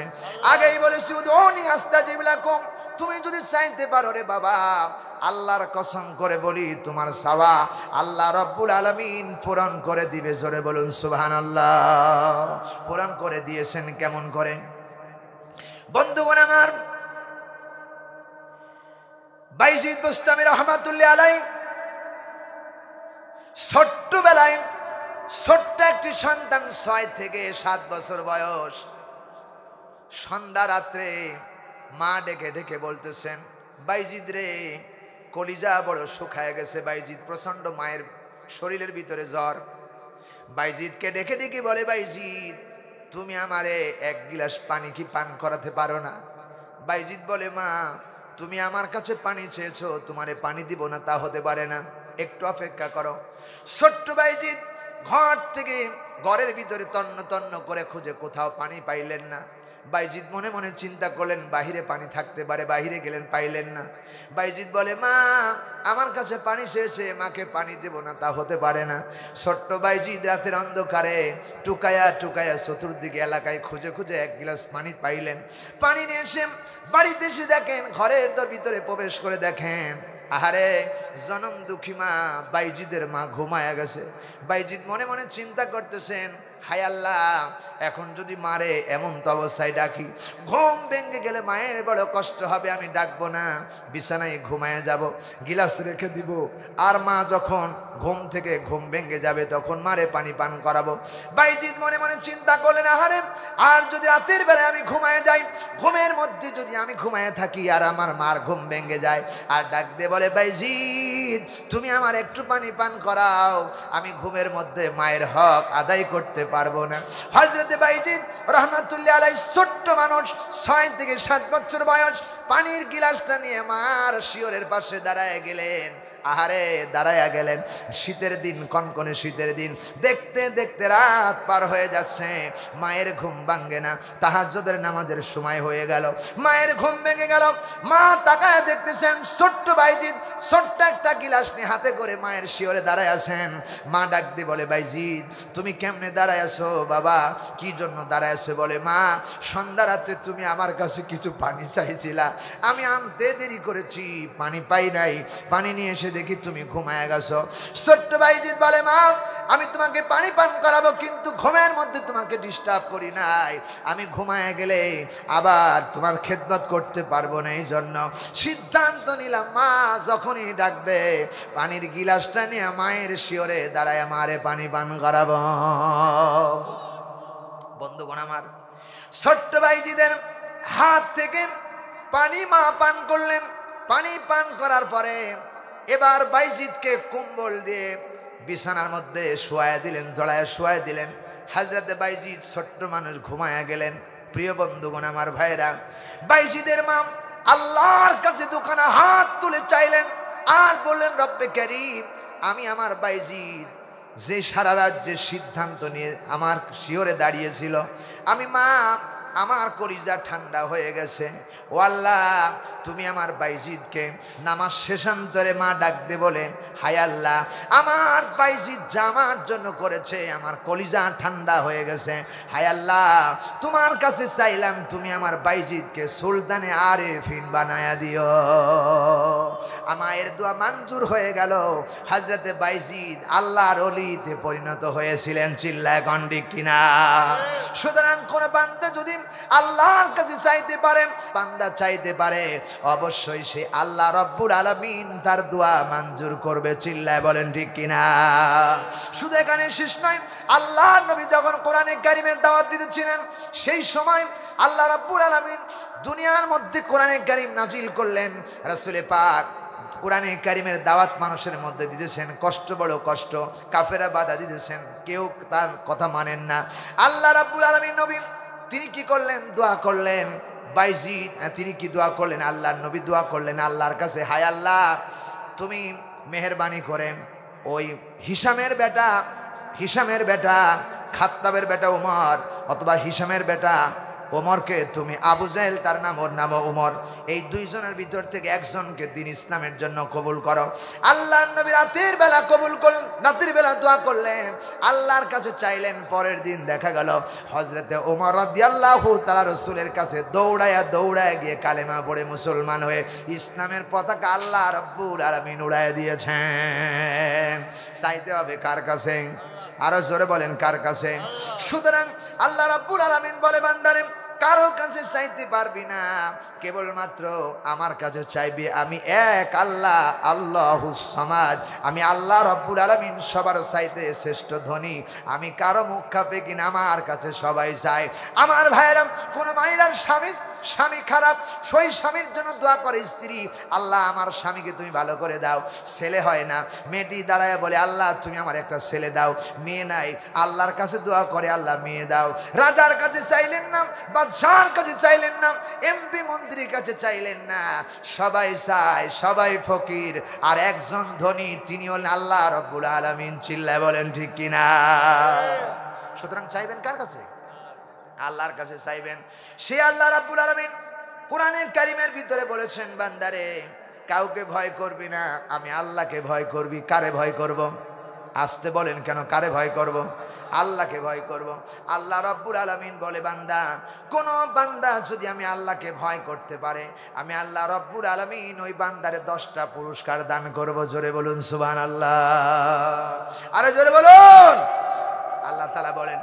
আগেই বলেছি, উদউনি আস্তাজিব লাকুম, তুমি যদি চাইতে পারো রে বাবা, আল্লাহর কসম করে বলি, তোমার চাওয়া আল্লাহ রাব্বুল আলামিন পূরণ করে দিবে। জোরে বলুন সুবহানাল্লাহ। পূরণ করে দিয়েছেন কেমন করে? বন্ধুগণ আমার, বাইজিদ বুস্তামি রহমাতুল্লাহ আলাইহি ছোট্টবেলায় ছোট্ট একটি সন্তান, 6 থেকে 7 বছর বয়স, সন্ধ্যা রাত্রে মা ডেকে ডেকে বলতেছেন, বাইজিদ রে, কলিজা বড় শুকায় গেছে। বাইজিদ প্রচন্ড, মায়ের শরীরের ভিতরে জ্বর। বাইজিদকে ডেকে ডেকে বলে, বাইজিদ তুমি আমারে এক গিলাস পানি কি পান করাতে পারো না? বাইজিদ বলে, মা তুমি আমার কাছে পানি চেয়েছো, তোমারে পানি দিব না তা হতে পারে না, একটু অপেক্ষা করো। ছোট্ট বাইজিদ ঘর থেকে ঘরের ভিতরে তন্ন তন্ন করে খুঁজে কোথাও পানি পাইলেন না। বাইজিদ মনে মনে চিন্তা করলেন বাহিরে পানি থাকতে পারে, বাহিরে গেলেন, পাইলেন না। বাইজিদ বলে, মা আমার কাছে পানি চেয়েছে, মাকে পানি দেব না তা হতে পারে না। ছোট্ট বাইজিদ রাতের অন্ধকারে টুকায়া টুকায়া চতুর্দিকে এলাকায় খুঁজে খুঁজে এক গিলাস পানি পাইলেন। পানি নিয়ে এসে বাড়িতে এসে দেখেন, ঘরের ভিতরে প্রবেশ করে দেখেন, আহারে জনম দুঃখী মা, বাইজিদের মা ঘুমায়া গেছে। বাইজিদ মনে মনে চিন্তা করতেছেন, হায় আল্লাহ, এখন যদি মারে এমন তো অবস্থায় ডাকি, ঘুম ভেঙে গেলে মায়ের বড় কষ্ট হবে, আমি ডাকবো না, বিছানায় ঘুমায় যাব, গিলাস রেখে দিব, আর মা যখন ঘুম থেকে ঘুম ভেঙে যাবে তখন মারে পানি পান করাবো। বাইজিদ মনে মনে চিন্তা করলেন, আহারে, আর যদি রাতের বেলায় আমি ঘুমায় যাই, ঘুমের মধ্যে যদি আমি ঘুমায় থাকি আর আমার মার ঘুম ভেঙে যায়, আর ডাক দিয়ে বলে, বাইজিদ তুমি আমার একটু পানি পান করাও, আমি ঘুমের মধ্যে মায়ের হক আদায় করতে পারবো না। হযরত বাইজিদ রহমাতুল্লাহ আলাইহি ছোট্ট মানুষ, 6 থেকে 7 বছর বয়স, পানির গিলাসটা নিয়ে মার শিয়রের পাশে দাঁড়ায় গেলেন। আহারে দাঁড়ায়া গেলেন, শীতের দিন, কনকনে শীতের দিন, দেখতে দেখতে রাত পার হয়ে যাচ্ছে, মায়ের ঘুম ভাঙে না। তাহাজ্জুদের নামাজের সময় হয়ে গেল, মায়ের ঘুম ভেঙে গেল। মা তাকায় দেখতেছেন, ছোট্ট বাইজিদ ছোট্ট একটা গিলাস নিয়ে হাতে করে মায়ের শিয়রে দাঁড়ায় আছেন। মা ডাক দিয়ে বলে, বাইজিদ তুমি কেমনে দাঁড়ায় আছো বাবা, কি জন্য দাঁড়ায় আছো? বলে, মা সন্ধ্যা রাত্রে তুমি আমার কাছে কিছু পানি চাইছিলা, আমি আনতে দেরি করেছি, পানি পাই নাই, পানি নিয়ে এসে দেখি তুমি ঘুমায় গেছো। ছোট্ট বাইজিদ বলে, মা আমি তোমাকে পানি পান করাবো, কিন্তু ঘুমের মধ্যে তোমাকে ডিস্টার্ব করি নাই, আমি ঘুমায় গেলে আবার তোমার খেদমত করতে পারবো না, এই জন্য সিদ্ধান্ত নিলাম মা যখনই ডাকবে পানির গিলাসটা নিয়ে মায়ের শিয়রে দাঁড়ায় মারে পানি পান করাবো। বন্ধুগণ আমার, ছোট্ট বাইজিদের হাত থেকে পানি মা পান করলেন। পানি পান করার পরে এবার বাইজিদকে কম্বল দিয়ে বিছানার মধ্যে শোয়ায় দিলেন, জড়ায় শোয়ায় দিলেন। হযরতে বাইজিদ ছোট্ট মানুষ ঘুমায়া গেলেন। প্রিয় বন্ধুগণ আমার ভাইরা, বাইজিদের মা আল্লাহর কাছে দুখানা হাত তুলে চাইলেন আর বললেন, রব্বে কারীম, আমি আমার বাইজিদ যে সারা রাজ্যের সিদ্ধান্ত নিয়ে আমার শিওরে দাঁড়িয়েছিল, আমি মা আমার কলিজা ঠান্ডা হয়ে গেছে। ও আল্লাহ, তুমি আমার বাইজিদকে নামাজ শেষান্তরে মা ডাকতে বলে, হায় আল্লাহ, আমার বাইজিদ যা আমার জন্য করেছে আমার কলিজা ঠান্ডা হয়ে গেছে। হায় আল্লাহ, তোমার কাছে চাইলাম তুমি আমার বাইজিদকে সুলতানে আরেফিন বানায়া দিও। মায়ের দোয়া মঞ্জুর হয়ে গেল। হযরতে বাইজিদ আল্লাহর ওলিতে পরিণত হয়েছিলেন। চিল্লায় গন্ডি কিনা? সুতরাং কোন বান্দা যদি আল্লাহর কাছে চাইতে পারে, বান্দা চাইতে পারে, অবশ্যই সে আল্লাহ রব্বুল আলামিন তার দোয়া মঞ্জুর করবে। চিল্লায় বলেন ঠিক কিনা? শুধু এখানে শেষ নয়, আল্লাহর নবী যখন কোরআনে কারীমের দাওয়াত দিতেছিলেন, সেই সময় আল্লাহ রব্বুল আলামিন দুনিয়ার মধ্যে কোরআনে কারীম নাজিল করলেন। রাসূল পাক কোরআনে কারীমের দাওয়াত মানুষের মধ্যে দিতেছেন, কষ্ট বড় কষ্ট, কাফেরা বাধা দিতেছেন, কেউ তার কথা মানেন না। আল্লাহ রাব্বুল আলামিন নবী তিনি কি করলেন? দোয়া করলেন। বাইজিদ তিনি কি দোয়া করলেন? আল্লাহর নবী দোয়া করলেন আল্লাহর কাছে, হায় আল্লাহ, তুমি মেহেরবানি করে ওই হিশামের বেটা খাত্তাবের বেটা উমর, অথবা হিশামের বেটা ওমরকে তুমি, আবু জাহেল তার নাম, ওর নাম ওমর, এই দুইজনের ভিতর থেকে একজনকে দ্বীন ইসলামের জন্য কবুল করো। আল্লাহর নবী রাতের বেলা কবুল করলেন, রাতের বেলা দোয়া করলেন, আল্লাহর কাছে চাইলেন। পরের দিন দেখা গেল হযরতে ওমর রাদিয়াল্লাহু তাআলা রাসূলের কাছে দৌড়ায়া গিয়ে কালেমা পড়ে মুসলমান হয়ে ইসলামের পতাকা আল্লাহ রাব্বুল আলামিন উড়ায় দিয়েছেন। চাইতে হবে কার কাছে? আরো জোরে বলেন, কার কাছে? সুতরাং আল্লাহ রাব্বুল আলামিন বলে, বান্দারে কারো কাছে চাইতে পারবি না, কেবলমাত্র আমার কাছে চাইবি। আমি এক আল্লাহ, আল্লাহুস সামাদ। আমি আল্লাহ রাব্বুল আলামিন সবার চাইতে শ্রেষ্ঠ ধনী। আমি কারো মুখ কাঁপে কিনা, আমার কাছে সবাই চায়। আমার ভাইয়েরা, কোন মায়ের স্বামী খারাপ, সেই স্বামীর জন্য দোয়া করে স্ত্রী, আল্লাহ আমার স্বামীকে তুমি ভালো করে দাও। ছেলে হয় না, মেয়েটি দাঁড়ায় বলে, আল্লাহ তুমি আমার একটা ছেলে দাও। মেয়ে নাই, আল্লাহর কাছে দোয়া করে, আল্লাহ মেয়ে দাও। রাজার কাছে চাইলেন না, বাদশার কাছে চাইলেন না, এমপি মন্ত্রীর কাছে চাইলেন না, সবাই চায়, সবাই ফকির, আর একজন ধনী, তিনি হলেন আল্লাহ রাব্বুল আলামিন। চিল্লায় বলেন ঠিক কিনা? সুতরাং চাইবেন কার কাছে? আল্লাহর কাছে চাইবেন। সে আল্লাহ রাব্বুল আলামিন কোরআনে কারীমের ভিতরে বলেছেন, বান্দারে কাউকে ভয় করবি না, আমি আল্লাহকে ভয় করবি। কারে ভয় করব? আসতে বলেন কেন? কারে ভয় করব? আল্লাহকে ভয় করব। আল্লাহ রাব্বুল আলামিন বলে, বান্দা, কোন বান্দা যদি আমি আল্লাহকে ভয় করতে পারে, আমি আল্লাহ রাব্বুল আলামিন ওই বান্দারে 10টা পুরস্কার দান করব। জোরে বলুন সুবহানাল্লাহ। আরে জোরে বলুন। আল্লাহ তাআলা বলেন,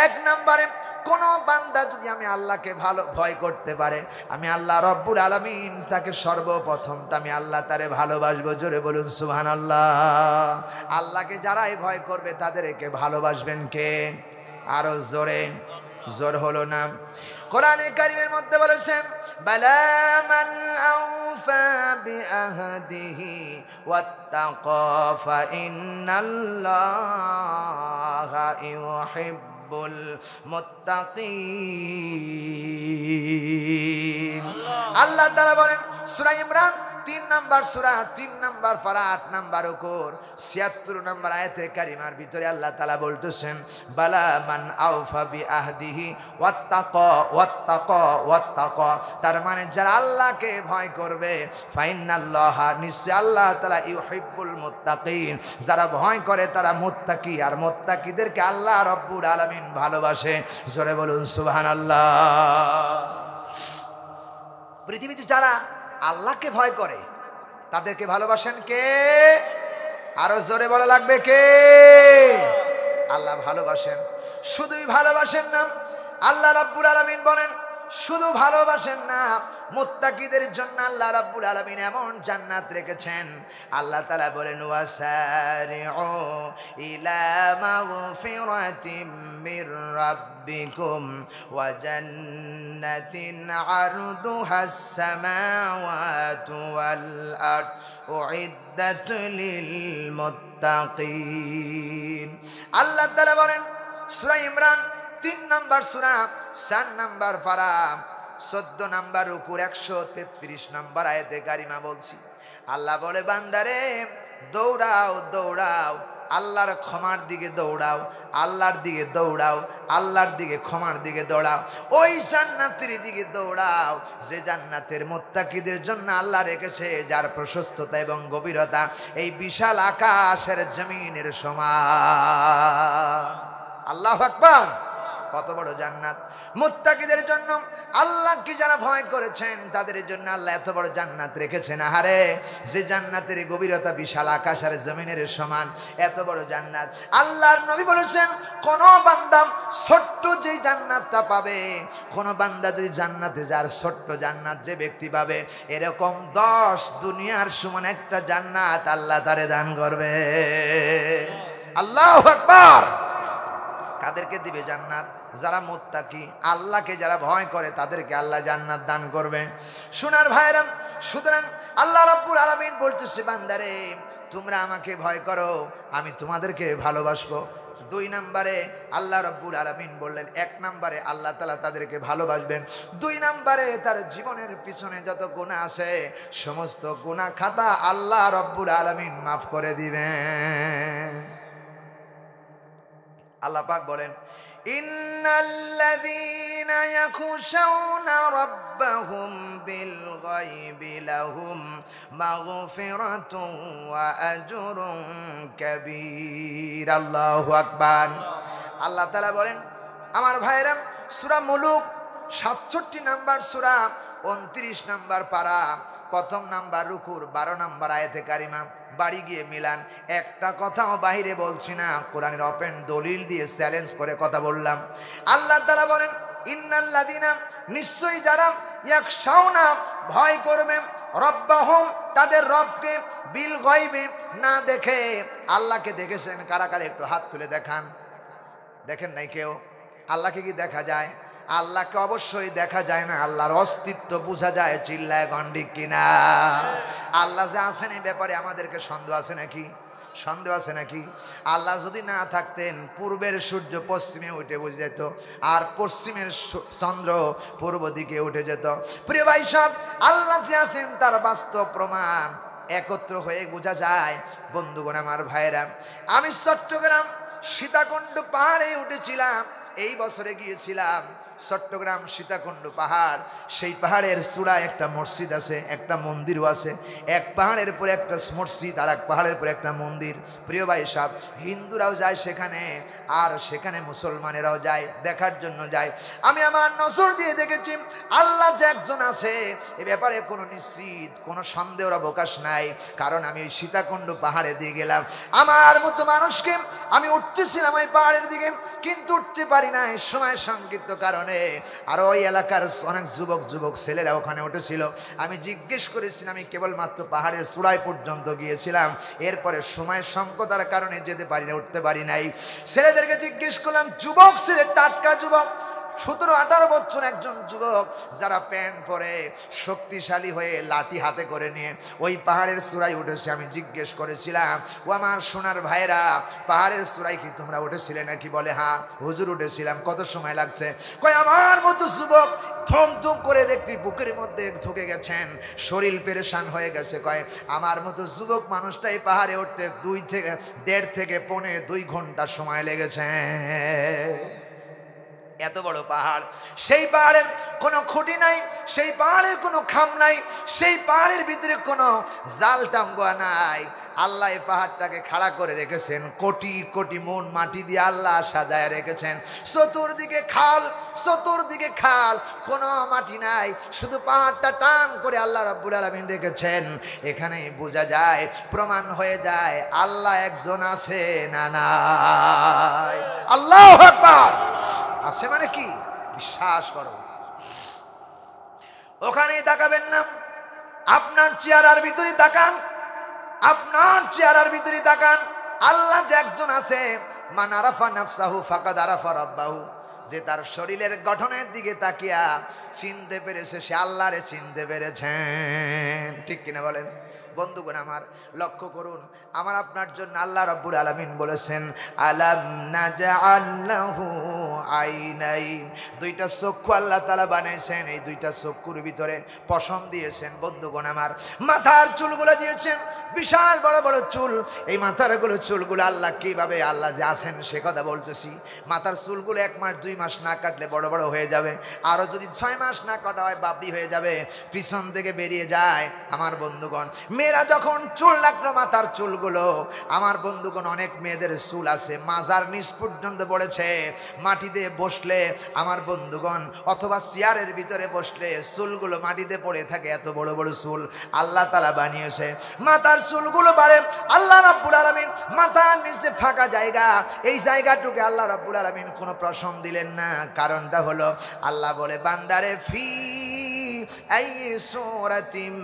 1 নম্বরে কোন বান্দা যদি আমি আল্লাহকে ভয় করতে পারে, আমি আল্লাহ রাব্বুল আলামিন তাকে সর্বপ্রথম আমি আল্লাহ তারে ভালোবাসবো। জোরে বলুন সুবহানাল্লাহ। আল্লাহকে যারাই ভয় করবে তাদেরকে ভালোবাসবেন কে? আরো জোরে, জোর হলো না। কোরআনে কারীমের মধ্যে বলেছেন, বালা মান আউফা বিআহদিহি ওয়াত্তাকা ফাইন্নাল্লাহা ইউহিব্বুল মুত্তাকিন। আল্লাহ তাআলা বলেন সূরা ইমরান 3 নম্বর সূরা 3 নম্বর পারা 8 নম্বর রুকুর 76 নম্বর আয়াতে কারিমার ভিতরে আল্লাহ তাআলা বলতেছেন, বালা মান আউফা বিআহদিহি ওয়াত্তাকা, তার মানে যারা আল্লাহকে ভয় করবে, ফাইন্নাল্লাহা, নিশ্চয় আল্লাহ তাআলা ইউহিব্বুল মুত্তাকিন, যারা ভয় করে তারা মুত্তাকি, আর মুত্তাকিদেরকে আল্লাহ রাব্বুল আলামিন ভালোবাসে। জোরে বলুন সুবহানাল্লাহ। পৃথিবীতে যারা আল্লাহকে ভয় করে তাদেরকে ভালোবাসেন কে? আরো জোরে বলা লাগবে, কে? আল্লাহ ভালোবাসেন। শুধুই ভালোবাসেন না, আল্লাহ রাব্বুল আলামিন বলেন শুধু ভালোবাসেন না, মুত্তাকিদের জন্য আল্লাহ রাব্বুল আলামিন এমন জান্নাত রেখেছেন। আল্লাহ তাআলা বলেন, ওয়াসারিউ ইলা মাগফিরাতিম মির রাব্বিকুম ওয়া জান্নাতিন আরদুহাস সামাওয়াতু ওয়াল আরদ উইদ্দাত লিল মুত্তাকিন। আল্লাহ তাআলা বলেন সূরা ইমরান 3 নম্বর সূরা 4 নম্বর পারা 14 নম্বর রুকুর 133 নম্বর আয়াতে কারিমা বলছি। আল্লাহ বলে, বান্দারে দৌড়াও দৌড়াও, আল্লাহর ক্ষমার দিকে দৌড়াও, আল্লাহর দিকে দৌড়াও, আল্লাহর দিকে ক্ষমার দিকে দৌড়াও, ওই জান্নাতের দিকে দৌড়াও যে জান্নাতের মুত্তাকিদের জন্য আল্লাহ রেখেছে, যার প্রশস্ততা এবং গভীরতা এই বিশাল আকাশের জমিনের সমান। আল্লাহু আকবার। কত বড় জান্নাত মুত্তাকিদের জন্য। আল্লাহকে যারা ভয় করেছেন তাদের জন্য আল্লাহ এত বড় জান্নাত রেখেছেন। আহারে, যে জান্নাতের গভীরতা বিশাল আকাশ আর জমিনের সমান, এত বড় জান্নাত। আল্লাহর নবী বলেছেন, কোন বান্দা ছোট্ট যে জান্নাতটা পাবে, কোন বান্দা যদি জান্নাতে যার ছোট্ট জান্নাত যে ব্যক্তি পাবে, এরকম 10 দুনিয়ার সমান একটা জান্নাত আল্লাহ তারে দান করবে। আল্লাহু আকবার। কাদেরকে দিবে জান্নাত? যারা মুত্তাকি, আল্লাহকে যারা ভয় করে তাদেরকে আল্লাহ জান্নাত দান করবে। সোনার ভাইরা, সুতরাং আল্লাহ রাব্বুল আলামিন বলতেছে, বান্দারে তোমরা আমাকে ভয় করো, আমি তোমাদেরকে ভালোবাসবো। 2 নম্বরে আল্লাহ রাব্বুল আলামিন বললেন, 1 নম্বরে আল্লাহ তাআলা তাদেরকে ভালোবাসবেন, 2 নম্বরে তার জীবনের পিছনে যত গুনাহ আছে সমস্ত গুনাহ খাতা আল্লাহ রাব্বুল আলামিন মাফ করে দিবেন। আল্লাহ পাক বলেন, ইন্নাল্লাযীনা ইয়াখশাউনা রাব্বাহুম বিল গায়বি লাহুম মাগফিরাতুন ওয়া আজরুন কাবীর। আল্লাহু আকবার। আল্লাহ তাআলা বলেন, আমার ভাইরা, সূরা মুলুক 67 নম্বর সূরা 29 নম্বর পারা, 1ম নাম্বার রুকুর 12 নম্বর আয়াতে কারিমা। বাড়ি গিয়ে মিলান, একটা কথাও বাহিরে বলছি না, কোরআনের ওপেন দলিল দিয়ে চ্যালেঞ্জ করে কথা বললাম। আল্লাহ তাআলা বলেন, ইন্নাল্লাযীনা, নিশ্চয়ই যারা, ইয়াখশাউনা ভয় করবে, রব্বাহুম তাদের রবকে, বিল গায়বি না দেখে। আল্লাহকে দেখেছেন কারা কারা? একটু হাত তুলে দেখান। দেখেন নাই কেউ? আল্লাহকে কি দেখা যায়? আল্লাহকে অবশ্যই দেখা যায় না, আল্লাহর অস্তিত্ব বোঝা যায়। চিল্লায় গন্ডিক কিনা? আল্লাহ যে আছেন এই ব্যাপারে আমাদেরকে সন্দেহ আছে নাকি? সন্দেহ আছে নাকি? আল্লাহ যদি না থাকতেন, পূর্বের সূর্য পশ্চিমে উঠে বুঝে যেত, আর পশ্চিমের চন্দ্র পূর্ব দিকে উঠে যেত। প্রিয় ভাই সব, আল্লাহ যে আছেন তার বাস্তব প্রমাণ একত্র হয়ে বোঝা যায়। বন্ধুগণ, আমার ভাইরা, আমি চট্টগ্রাম সীতাকুণ্ড পাহাড়ে উঠেছিলাম, এই বছরে গিয়েছিলাম চট্টগ্রাম সীতাকুণ্ড পাহাড়। সেই পাহাড়ের চূড়ায় একটা মসজিদ আছে, একটা মন্দিরও আছে। এক পাহাড়ের পরে একটা মসজিদ, আর এক পাহাড়ের পরে একটা মন্দির। প্রিয় ভাই সাহেব, হিন্দুরাও যায় সেখানে, আর সেখানে মুসলমানেরাও যায়, দেখার জন্য যায়। আমি আমার নজর দিয়ে দেখেছি আল্লাহ যে একজন আছে এ ব্যাপারে কোনো নিশ্চিত, কোনো সন্দেহের অবকাশ নাই। কারণ আমি ওই সীতাকুণ্ড পাহাড়ে দিয়ে গেলাম, আমার মতো মানুষকে আমি উঠতেছিলাম ওই পাহাড়ের দিকে, কিন্তু উঠতে পারি না, সময় সংক্ষিপ্ত কারণে। আর ওই এলাকার অনেক যুবক ছেলেরা ওখানে উঠেছিল। আমি জিজ্ঞেস করেছিলাম, আমি কেবলমাত্র পাহাড়ের চূড়ায় পর্যন্ত গিয়েছিলাম, এরপরে সময় সংকটার কারণে যেতে পারি না, উঠতে পারি নাই। ছেলেদেরকে জিজ্ঞেস করলাম, যুবক ছেলে, টাটকা যুবক, 17-18 বছর একজন যুবক, যারা প্যান্ট পরে শক্তিশালী হয়ে লাঠি হাতে করে নিয়ে ওই পাহাড়ের চূড়ায় উঠেছে। আমি জিজ্ঞেস করেছিলাম, ও আমার সোনার ভাইরা, পাহাড়ের চূড়ায় কি তোমরা উঠেছিলে নাকি? বলে, হ্যাঁ হুজুর উঠেছিলাম। কত সময় লাগছে? কয়, আমার মতো যুবক থমথম করে দেখতে বুকের মধ্যে ঢুকে গেছেন, শরীর পেরেশান হয়ে গেছে। কয়, আমার মতো যুবক মানুষটাই পাহাড়ে উঠতে 1.5 থেকে 2 ঘন্টা সময় লেগেছে। এত বড় পাহাড়, সেই পাহাড়ের কোনো খুঁটি নাই, সেই পাহাড়ের কোনো খাম নাই, সেই পাহাড়ের ভিতরে কোনো জাল টাঙ্গুয়া নাই। আল্লাহ এই পাহাড়টাকে খাড়া করে রেখেছেন, কোটি কোটি মন মাটি দিয়ে আল্লাহ সাজায় রেখেছেন। চতুর্দিকে খাল, চতুর্দিকে খাল, কোনো মাটি নাই, শুধু পাহাড়টা টান করে আল্লাহ রাব্বুল আলামিন রেখেছেন। এখানেই বোঝা যায়, প্রমাণ হয়ে যায় আল্লাহ একজন আছে না নাই। আল্লাহু আকবার। আছে মানে কি? বিশ্বাস করো। ওখানেই তাকাবেন না, আপনার চেহারার ভিতরে তাকান, আপনার চেহারার ভিতরে তাকান। আল্লাহ যে একজন আছে, মান আরাফা নাফসাহু ফাকাদ আরাফা রাব্বাহু, যে তার শরীরের গঠনের দিকে তাকিয়া চিনতে পেরেছে, সে আল্লাহরে চিনতে পেরেছেন। ঠিক কিনা বলেন? বন্ধুগণ আমার, লক্ষ্য করুন, আমার আপনার জন্য আল্লাহ রাব্বুল আলামিন বলেছেন আলাম নাজআল লাহু আইনাইন, দুইটা চক্ষু আল্লাহ তাআলা বানাইছেন, এই দুইটা চক্ষুর ভিতরে পশম দিয়েছেন। বন্ধুগণ আমার, মাথার চুলগুলো দিয়েছেন, বিশাল বড় বড় চুল। এই মাথার চুলগুলো আল্লাহ কিভাবে, আল্লাহ যে আছেন সে কথা বলতেছি। মাথার চুলগুলো 1 মাস 2 মাস না কাটলে বড় বড় হয়ে যাবে, আরো যদি 6 মাস না কাটা হয় বাবরি হয়ে যাবে, পিছন থেকে বেরিয়ে যায়। আমার বন্ধুগণ, মেয়েরা যখন চুল রাখলো মাথার চুলগুলো, আমার বন্ধুগণ অনেক মেয়েদের চুল আছে মাজার নিচ পর্যন্ত পড়েছে। মাটিতে বসলে আমার বন্ধুগণ, অথবা চেয়ারের ভিতরে বসলে চুলগুলো মাটিতে পড়ে থাকে, এত বড় বড় চুল আল্লাহ তাআলা বানিয়েছে। মাথার চুলগুলো বাড়ে আল্লাহ রাব্বুল আলামিন মাথার নিচে ফাঁকা জায়গা, এই জায়গাটুকু আল্লাহ রাব্বুল আলামিন কোনো প্রশম দিলেন না। কারণটা হলো আল্লাহ বলে বান্দারে ফি আই সূরাতিম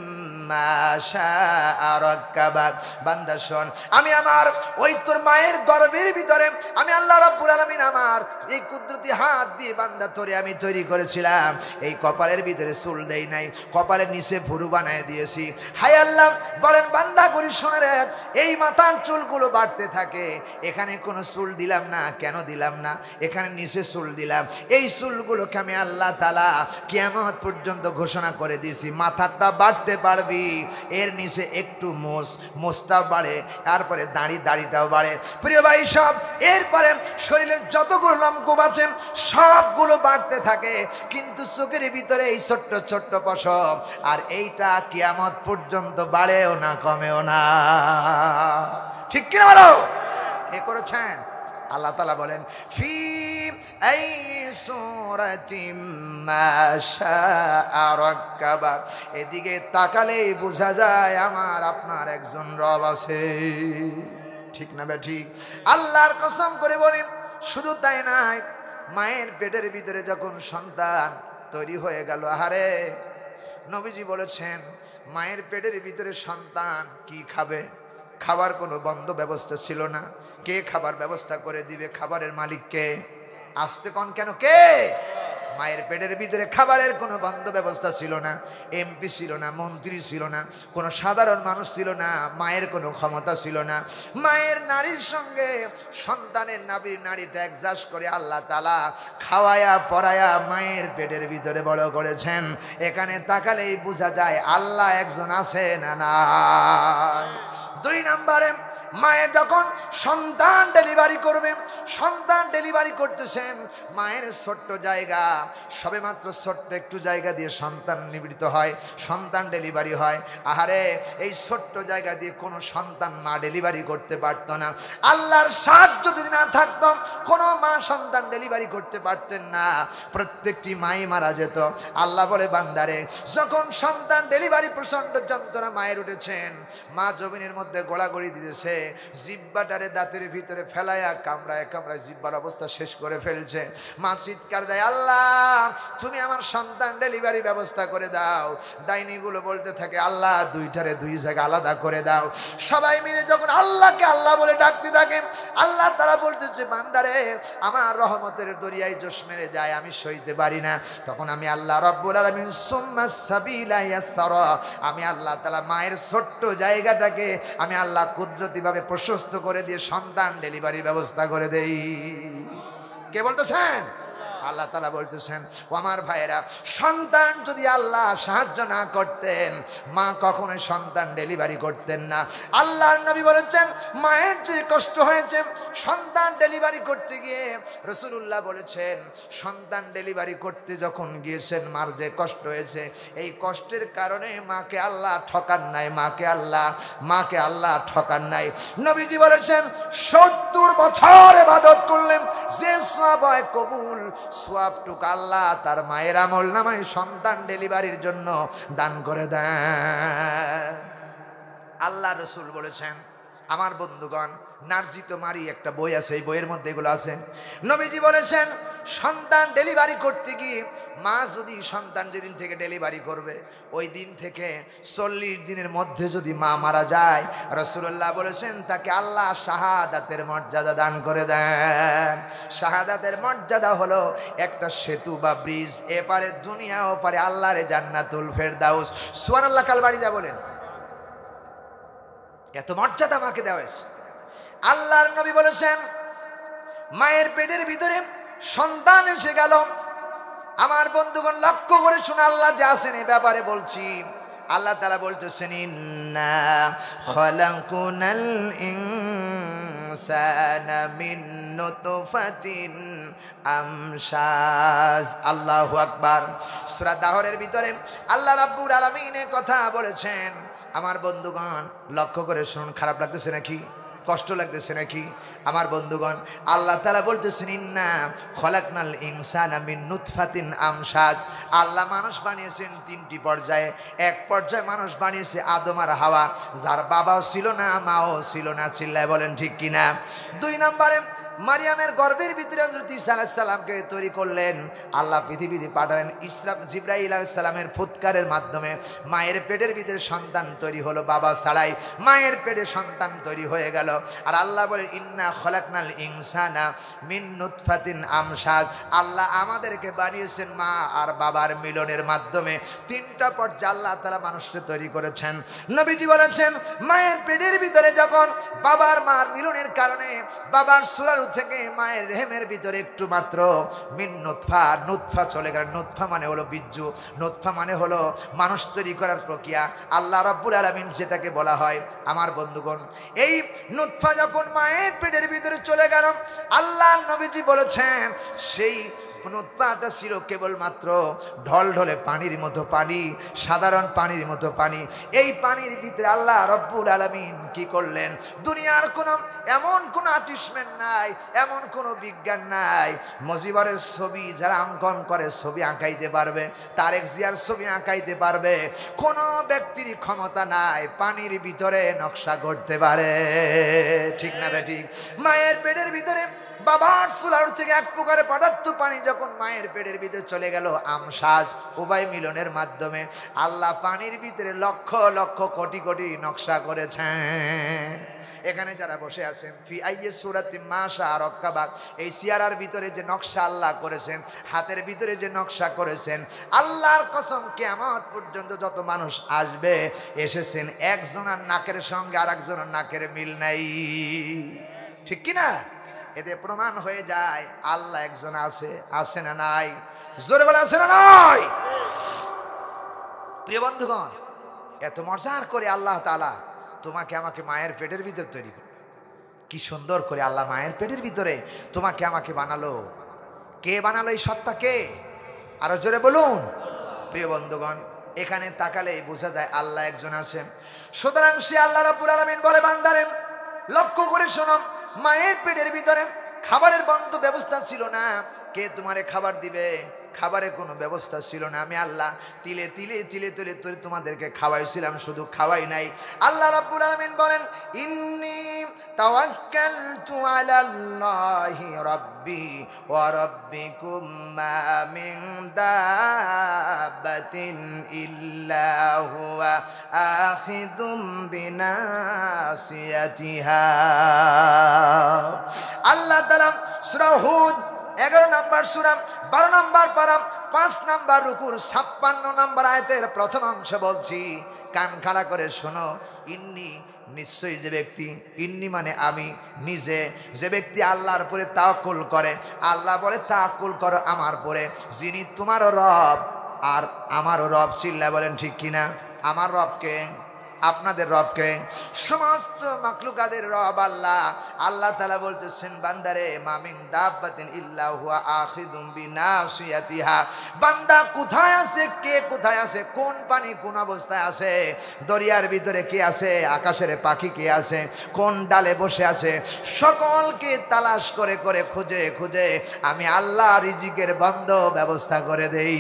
মা শাআ রাক্কাবাক, বান্দা শোন, আমি আমার ওই তোর মায়ের গর্ভের ভিতরে আমি আল্লাহ রাব্বুল আলামিন আমার এই কুদরতি হাত দিয়ে বান্দা তোরে আমি তৈরি করেছিলাম। এই কপালের ভিতরে চুল দেই নাই, কপালের নিচে ভুরু বানায় দিয়েছি। হায় আল্লাহ বলেন বান্দা করি শুনে রে, এই মাথার চুলগুলো বাড়তে থাকে, এখানে কোনো চুল দিলাম না। কেন দিলাম না? এখানে নিচে চুল দিলাম। এই চুলগুলোকে আমি আল্লাহ তাআলা কিয়ামত পর্যন্ত ঘোষণা করে দিয়েছি, মাথাটা বাড়তে পারবি, এর নিচে একটু মোস্তা বাড়ে, তারপরে দাড়িটাও বাড়ে। প্রিয় ভাই সব, এরপরে শরীরের যতগুলো লোমকূপ আছে সবগুলো বাড়তে থাকে, কিন্তু চোখের ভিতরে এই ছোট্ট ছোট্ট পশম, আর এইটা কিয়ামত পর্যন্ত বাড়েও না কমেও না। ঠিক কিনা বলো? কে করেছেন? আল্লাহ তাআলা বলেন ফি আই সূরাতিম মা শাআ রাক্কাবাক, এদিকে তাকালেই বোঝা যায় আমার আপনার একজন রব আছে। ঠিক না বে ঠিক? আল্লাহর কসম করে বলি, শুধু তাই নয়, মায়ের পেটের ভিতরে যখন সন্তান তৈরি হয়ে গেল, আহারে নবীজি বলেছেন মায়ের পেটের ভিতরে সন্তান কি খাবে, খাবার কোনো বন্ধ ব্যবস্থা ছিল না। কে খাবার ব্যবস্থা করে দিবে? খাবারের মালিককে। আসতে কোন কেন কে? মায়ের পেটের ভিতরে খাবারের কোনো বন্ধ ব্যবস্থা ছিল না, এমপি ছিল না, মন্ত্রী ছিল না, কোনো সাধারণ মানুষ ছিল না, মায়ের কোনো ক্ষমতা ছিল না। মায়ের নাড়ির সঙ্গে সন্তানের নাভির নাড়িটা অ্যাডজাস্ট করে আল্লাহ তাআলা খাওয়ায়া পরায়া মায়ের পেটের ভিতরে বড় করেছেন। এখানে তাকালেই বোঝা যায় আল্লাহ একজন আছে না নাই। 2 নম্বরে, মায়ের যখন সন্তান ডেলিভারি করবে, সন্তান ডেলিভারি করতেছেন, মায়ের ছোট্ট জায়গা, সবে মাত্র ছোট্ট একটু জায়গা দিয়ে সন্তান নিবৃত হয়, সন্তান ডেলিভারি হয়। আহারে এই ছোট্ট জায়গা দিয়ে কোনো সন্তান মা ডেলিভারি করতে পারত না। আল্লাহর সাহায্য যদি না থাকতো কোনো মা সন্তান ডেলিভারি করতে পারতেন না, প্রত্যেকটি মাই মারা যেত। আল্লাহ বলে বান্দারে, যখন সন্তান ডেলিভারি প্রচন্ড যন্ত্রণা মায়ের উঠেছেন, মা জমিনের মধ্যে গোড়াগড়ি দিতেছে, জিহ্বাটারে দাঁতের ভিতরে ফেলায়া কামড়ায় কামড়ায় জিহ্বার অবস্থা শেষ করে ফেলছে। মা চিৎকার দেয়, আল্লাহ তুমি আমার সন্তান ডেলিভারি ব্যবস্থা করে দাও। ডাইনিগুলো বলতে থাকে, আল্লাহ দুইটারে 2 জায়গা আলাদা করে দাও। সবাই মিলে যখন আল্লাহকে আল্লাহ বলে ডাকতে থাকে, আল্লাহ তারা বলতেছে বান্দারে আমার রহমতের দরিয়ায় জোশ মেরে যায়, আমি সইতে পারি না। তখন আমি আল্লাহ রাব্বুল আলামিন সুম্মা সাবিলা ইয়াসরা, আমি আল্লাহ তাআলা মায়ের ছোট্ট জায়গাটাকে আমি আল্লাহ কুদরতিভাবে প্রশস্ত করে দিয়ে সন্তান ডেলিভারি ব্যবস্থা করে দেই। কে বলতেছেন? আল্লাহ তাআলা বলতেছেন, ও আমার ভাইয়েরা, সন্তান যদি আল্লাহ সাহায্য না করতেন মা কখনোই সন্তান ডেলিভারি করতেন না। আল্লাহর নবী বলেছেন, মায়ের যে কষ্ট হয়েছে সন্তান ডেলিভারি করতে গিয়ে, রাসূলুল্লাহ বলেছেন সন্তান ডেলিভারি করতে যখন গিয়েছেন মার যে কষ্ট হয়েছে, এই কষ্টের কারণে মাকে আল্লাহ ঠকান নাই, মাকে আল্লাহ ঠকান নাই। নবীজি বলেছেন 70 বছর ইবাদত করলেন যে সওয়াব হয় কবুল, সওয়াবটুক আল্লাহ তার মায়ের আমল নামায় সন্তান ডেলিভারির জন্য দান করে দেন। আল্লাহ রাসূল বলেছেন, আমার বন্ধুগণ, নার্জিত মারি একটা বই আছে, এই বইয়ের মধ্যে এগুলো আছে। নবীজি বলেছেন সন্তান ডেলিভারি করতে গিয়ে মা যদি সন্তান যেদিন থেকে ডেলিভারি করবে ওই দিন থেকে 40 দিনের মধ্যে যদি মা মারা যায়, রাসূলুল্লাহ বলেছেন তাকে আল্লাহ শাহাদাতের মর্যাদা দান করে দেন। শাহাদাতের মর্যাদা হলো একটা সেতু বা ব্রিজ, এপারে দুনিয়া ওপারে আল্লাহর জান্নাতুল ফেরদাউস। সুবহানাল্লাহ, কাল বাড়ি যা বলেন। এত মর্যাদা আমাকে দেওয়া হয়েছে। আল্লাহর নবী বলেছেন, মায়ের পেটের ভিতরে সন্তান এসে গেল। আমার বন্ধুগণ লক্ষ্য করে শুনে, আল্লাহ যে আছেন এ ব্যাপারে বলছি। আল্লাহ তাআলা বলতেছেন, ইন্না খলাকুনাল ইনসানা মিন নুতফাতিন আমশাজ। আল্লাহু আকবার। সূরা দাহরের ভিতরে আল্লাহ রাব্বুল আলামিন কথা বলেছেন। আমার বন্ধুগণ লক্ষ্য করে শুনুন। খারাপ লাগতেছে নাকি? কষ্ট লাগতেছে নাকি? আমার বন্ধুগণ, আল্লাহ তাআলা বলতেছেন, ইন্না খলাকনাল ইনসানা মিন নুতফাতিন আমশাজ। আল্লাহ মানুষ বানিয়েছেন তিনটি পর্যায়ে। এক পর্যায়ে মানুষ বানিয়েছে আদম আর হাওয়া, যার বাবাও ছিল না, মাও ছিল না। চিল্লায় বলেন ঠিক কিনা? 2 নম্বরে মারিয়ামের গর্ভের ভিতরে হযরত ঈসা আলাইহিস সালামকে তৈরি করলেন। আল্লাহ পৃথিবীতে পাঠালেন জিবরাইল আলাইহিস সালামের ফুৎকারের মাধ্যমে। মায়ের পেটের ভিতরে সন্তান তৈরি হলো, বাবা ছাড়াই মায়ের পেটে সন্তান তৈরি হয়ে গেল। আর আল্লাহ বলেন, ইন্না খলাকনাল ইনসানা মিন নুতফাতিন আমশাজ। আল্লাহ আমাদেরকে বানিয়েছেন মা আর বাবার মিলনের মাধ্যমে। 3টা পর্যায়ে আল্লাহ তাআলা মানুষকে তৈরি করেছেন। নবীজি বলেছেন, মায়ের পেটের ভিতরে যখন বাবার মার মিলনের কারণে বাবার সুরার থেকে মায়ের রেহেমের ভিতরে একটু মাত্র মিন নুতফা চলে গেল। নুতফা মানে হলো বীর্য, নুতফা মানে হলো মানুষ তৈরি করার প্রক্রিয়া। আল্লাহ রাব্বুল আলামিন যেটাকে বলা হয়। আমার বন্ধুগণ, এই নুতফা যখন মায়ের পেটের ভিতরে চলে গেল, আল্লাহ নবীজি বলেছেন, সেই নুতফাটা ছিল কেবলমাত্র ঢলঢলে পানির মতো পানি, সাধারণ পানির মতো পানি। এই পানির ভিতরে আল্লাহ রব্বুল আলামিন কি করলেন? দুনিয়ার এমন কোন আর্টিস্টমেন্ট নাই, এমন কোন বিজ্ঞান নাই। মজিবরের ছবি যারা অঙ্কন করে ছবি আঁকাইতে পারবে, তারেক জিয়ার ছবি আঁকাইতে পারবে, কোন ব্যক্তির ক্ষমতা নাই পানির ভিতরে নকশা করতে পারে। ঠিক না বেঠিক? মায়ের পেটের ভিতরে বাবার সুলার থেকে এক প্রকারে পদার্থ পানি যখন মায়ের পেটের ভিতরে চলে গেল আমশাজ, উভয় মিলনের মাধ্যমে আল্লাহ পানির ভিতরে লক্ষ লক্ষ কোটি কোটি নকশা করেছেন। এখানে যারা বসে আছেন, ফি আইয়ি সূরাতিন মা শাআ রাক্কাবাক, এই সিয়ারার ভিতরে যে নকশা আল্লাহ করেছেন, হাতের ভিতরে যে নকশা করেছেন, আল্লাহর কসম কিয়ামত পর্যন্ত যত মানুষ আসবে এসেছেন, একজনের নাকের সঙ্গে আরেকজনের নাকের মিল নাই। ঠিক কি না? এতে প্রমাণ হয়ে যায় আল্লাহ একজন আছে। আছে না নাই? জোরে বলে আছে না নাই? প্রিয় বন্ধুগণ, এত মজার করে আল্লাহ তাআলা তোমাকে আমাকে মায়ের পেটের ভিতর তৈরি করে, কি সুন্দর করে আল্লাহ মায়ের পেটের ভিতরে তোমাকে আমাকে বানালো। কে বানালো? এই সত্তা কে? আরো জোরে বলুন। প্রিয় বন্ধুগণ, এখানে তাকালেই বোঝা যায় আল্লাহ একজন আছেন। সুতরাং সে আল্লাহ রাব্বুল আলামিন বলে, বান্দারে লক্ষ্য করে শোনো, মায়ের পেটের ভিতরে খাবারের বন্ধ ব্যবস্থা ছিল না। কে তোমারে খাবার দিবে? খাবারের কোনো ব্যবস্থা ছিল না। আমি আল্লাহ তিলে তিলে তিলে তিলে তিলে তোমাদেরকে খাওয়াইছিলাম, শুধু খাওয়াই নাই। আল্লাহ রাব্বুল আলামিন বলেন, ইন্নী তাওয়াক্কালতু আলাল্লাহি রাব্বি ওয়া রাব্বিকুম মা মিন দাব্বাতিন ইল্লা হুয়া আখিযুম বিনাসিয়াতিহা। আল্লাহ তাআলা সূরা হুদ 11 নম্বর সূরা 12 নম্বর পারা 5 নম্বর রুকুর 56 নম্বর আয়াতের প্রথম অংশ বলছি, কান খাড়া করে শোনো। ইন্নি, নিশ্চয়ই যে ব্যক্তি, ইন্নি মানে আমি নিজে, যে ব্যক্তি আল্লাহর উপরে তাওয়াক্কুল করে, আল্লাহ বলে তাওয়াক্কুল করো আমার উপরে, যিনি তোমারও রব আর আমারও রব। চিল্লা বলেন ঠিক কিনা? আমার রবকে, আপনাদের রবকে, সমস্ত মাখলুকাদের রব আল্লাহ। আল্লাহ তাআলা বলতেছেন, বান্দারে মামিন দাব্বাতিন ইল্লা হুয়া আখিযুম বিনাসিয়াতিহা। বান্দা কোথায় আছে, কে কোথায় আছে, কোন পানি কোন অবস্থায় আছে, দরিয়ার ভিতরে কে আছে, আকাশের পাখি কে আছে, কোন ডালে বসে আছে, সকলকে তালাশ করে করে খুঁজে খুঁজে আমি আল্লাহ রিজিকের বন্ধ ব্যবস্থা করে দেই।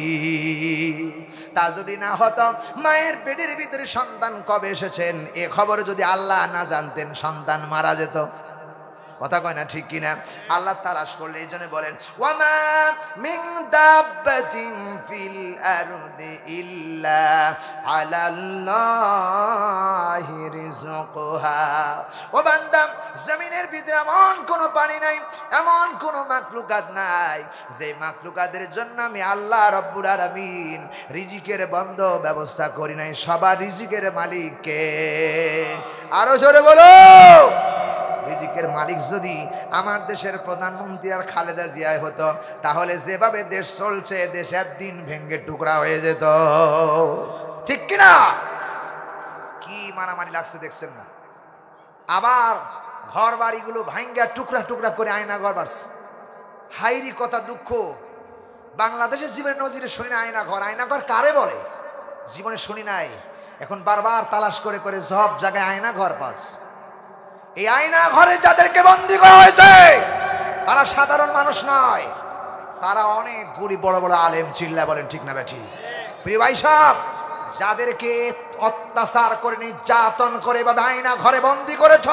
তা যদি না হতো, মায়ের পেটের ভিতরে সন্তান কবে এসেছেন এ খবর যদি আল্লাহ না জানতেন, সন্তান মারা যেত। কথা কয় না ঠিক কিনা? আল্লাহ তালাশ করলে এই জন্য বলেন ওয়ামা মিন দাব্বাতিন ফিল আরদি ইল্লা আলাল্লাহি রিজকুহা। ও বান্দা, জমিনের ভিতরে এমন কোনো পানি নাই, এমন কোনো মাখলুকাত নাই যে মাখলুকাতের জন্য আমি আল্লাহ রব্বুল আলামিন রিজিকের বন্ধ ব্যবস্থা করি নাই। সবার রিজিকের মালিক কে? আরো জোরে বলো। রিজিকের মালিক যদি আমার দেশের প্রধানমন্ত্রী আর খালেদা জিয়া হতো, তাহলে যেভাবে দেশ চলছে দেশ একদিন ভেঙ্গে টুকরা হয়ে যেত। ঠিক কিনা? কি মারামারি লাগছে দেখছেন না? আবার ঘর বাড়িগুলো ভাঙ্গা টুকরা টুকরা করে আয়না ঘর বাড়ছে। হাইরি কথা, দুঃখ। বাংলাদেশের জীবনে নজিরে শুনি না আয়না ঘর। আয়না ঘর কারে বলে? জীবনে শুনি নাই। এখন বারবার তালাশ করে করে সব জায়গায় আয়না ঘর পাস। এই আয়না ঘরে যাদেরকে বন্দী করা হয়েছে তারা সাধারণ মানুষ নয়, তারা অনেক গুড়ি বড় বড় আলেম। চিল্লা বলেন ঠিক না বেঠি? প্রিয় ভাই সাহেব, যাদেরকে অত্যাচার করে নির্যাতন করে এভাবে আয়না ঘরে বন্দী করেছ,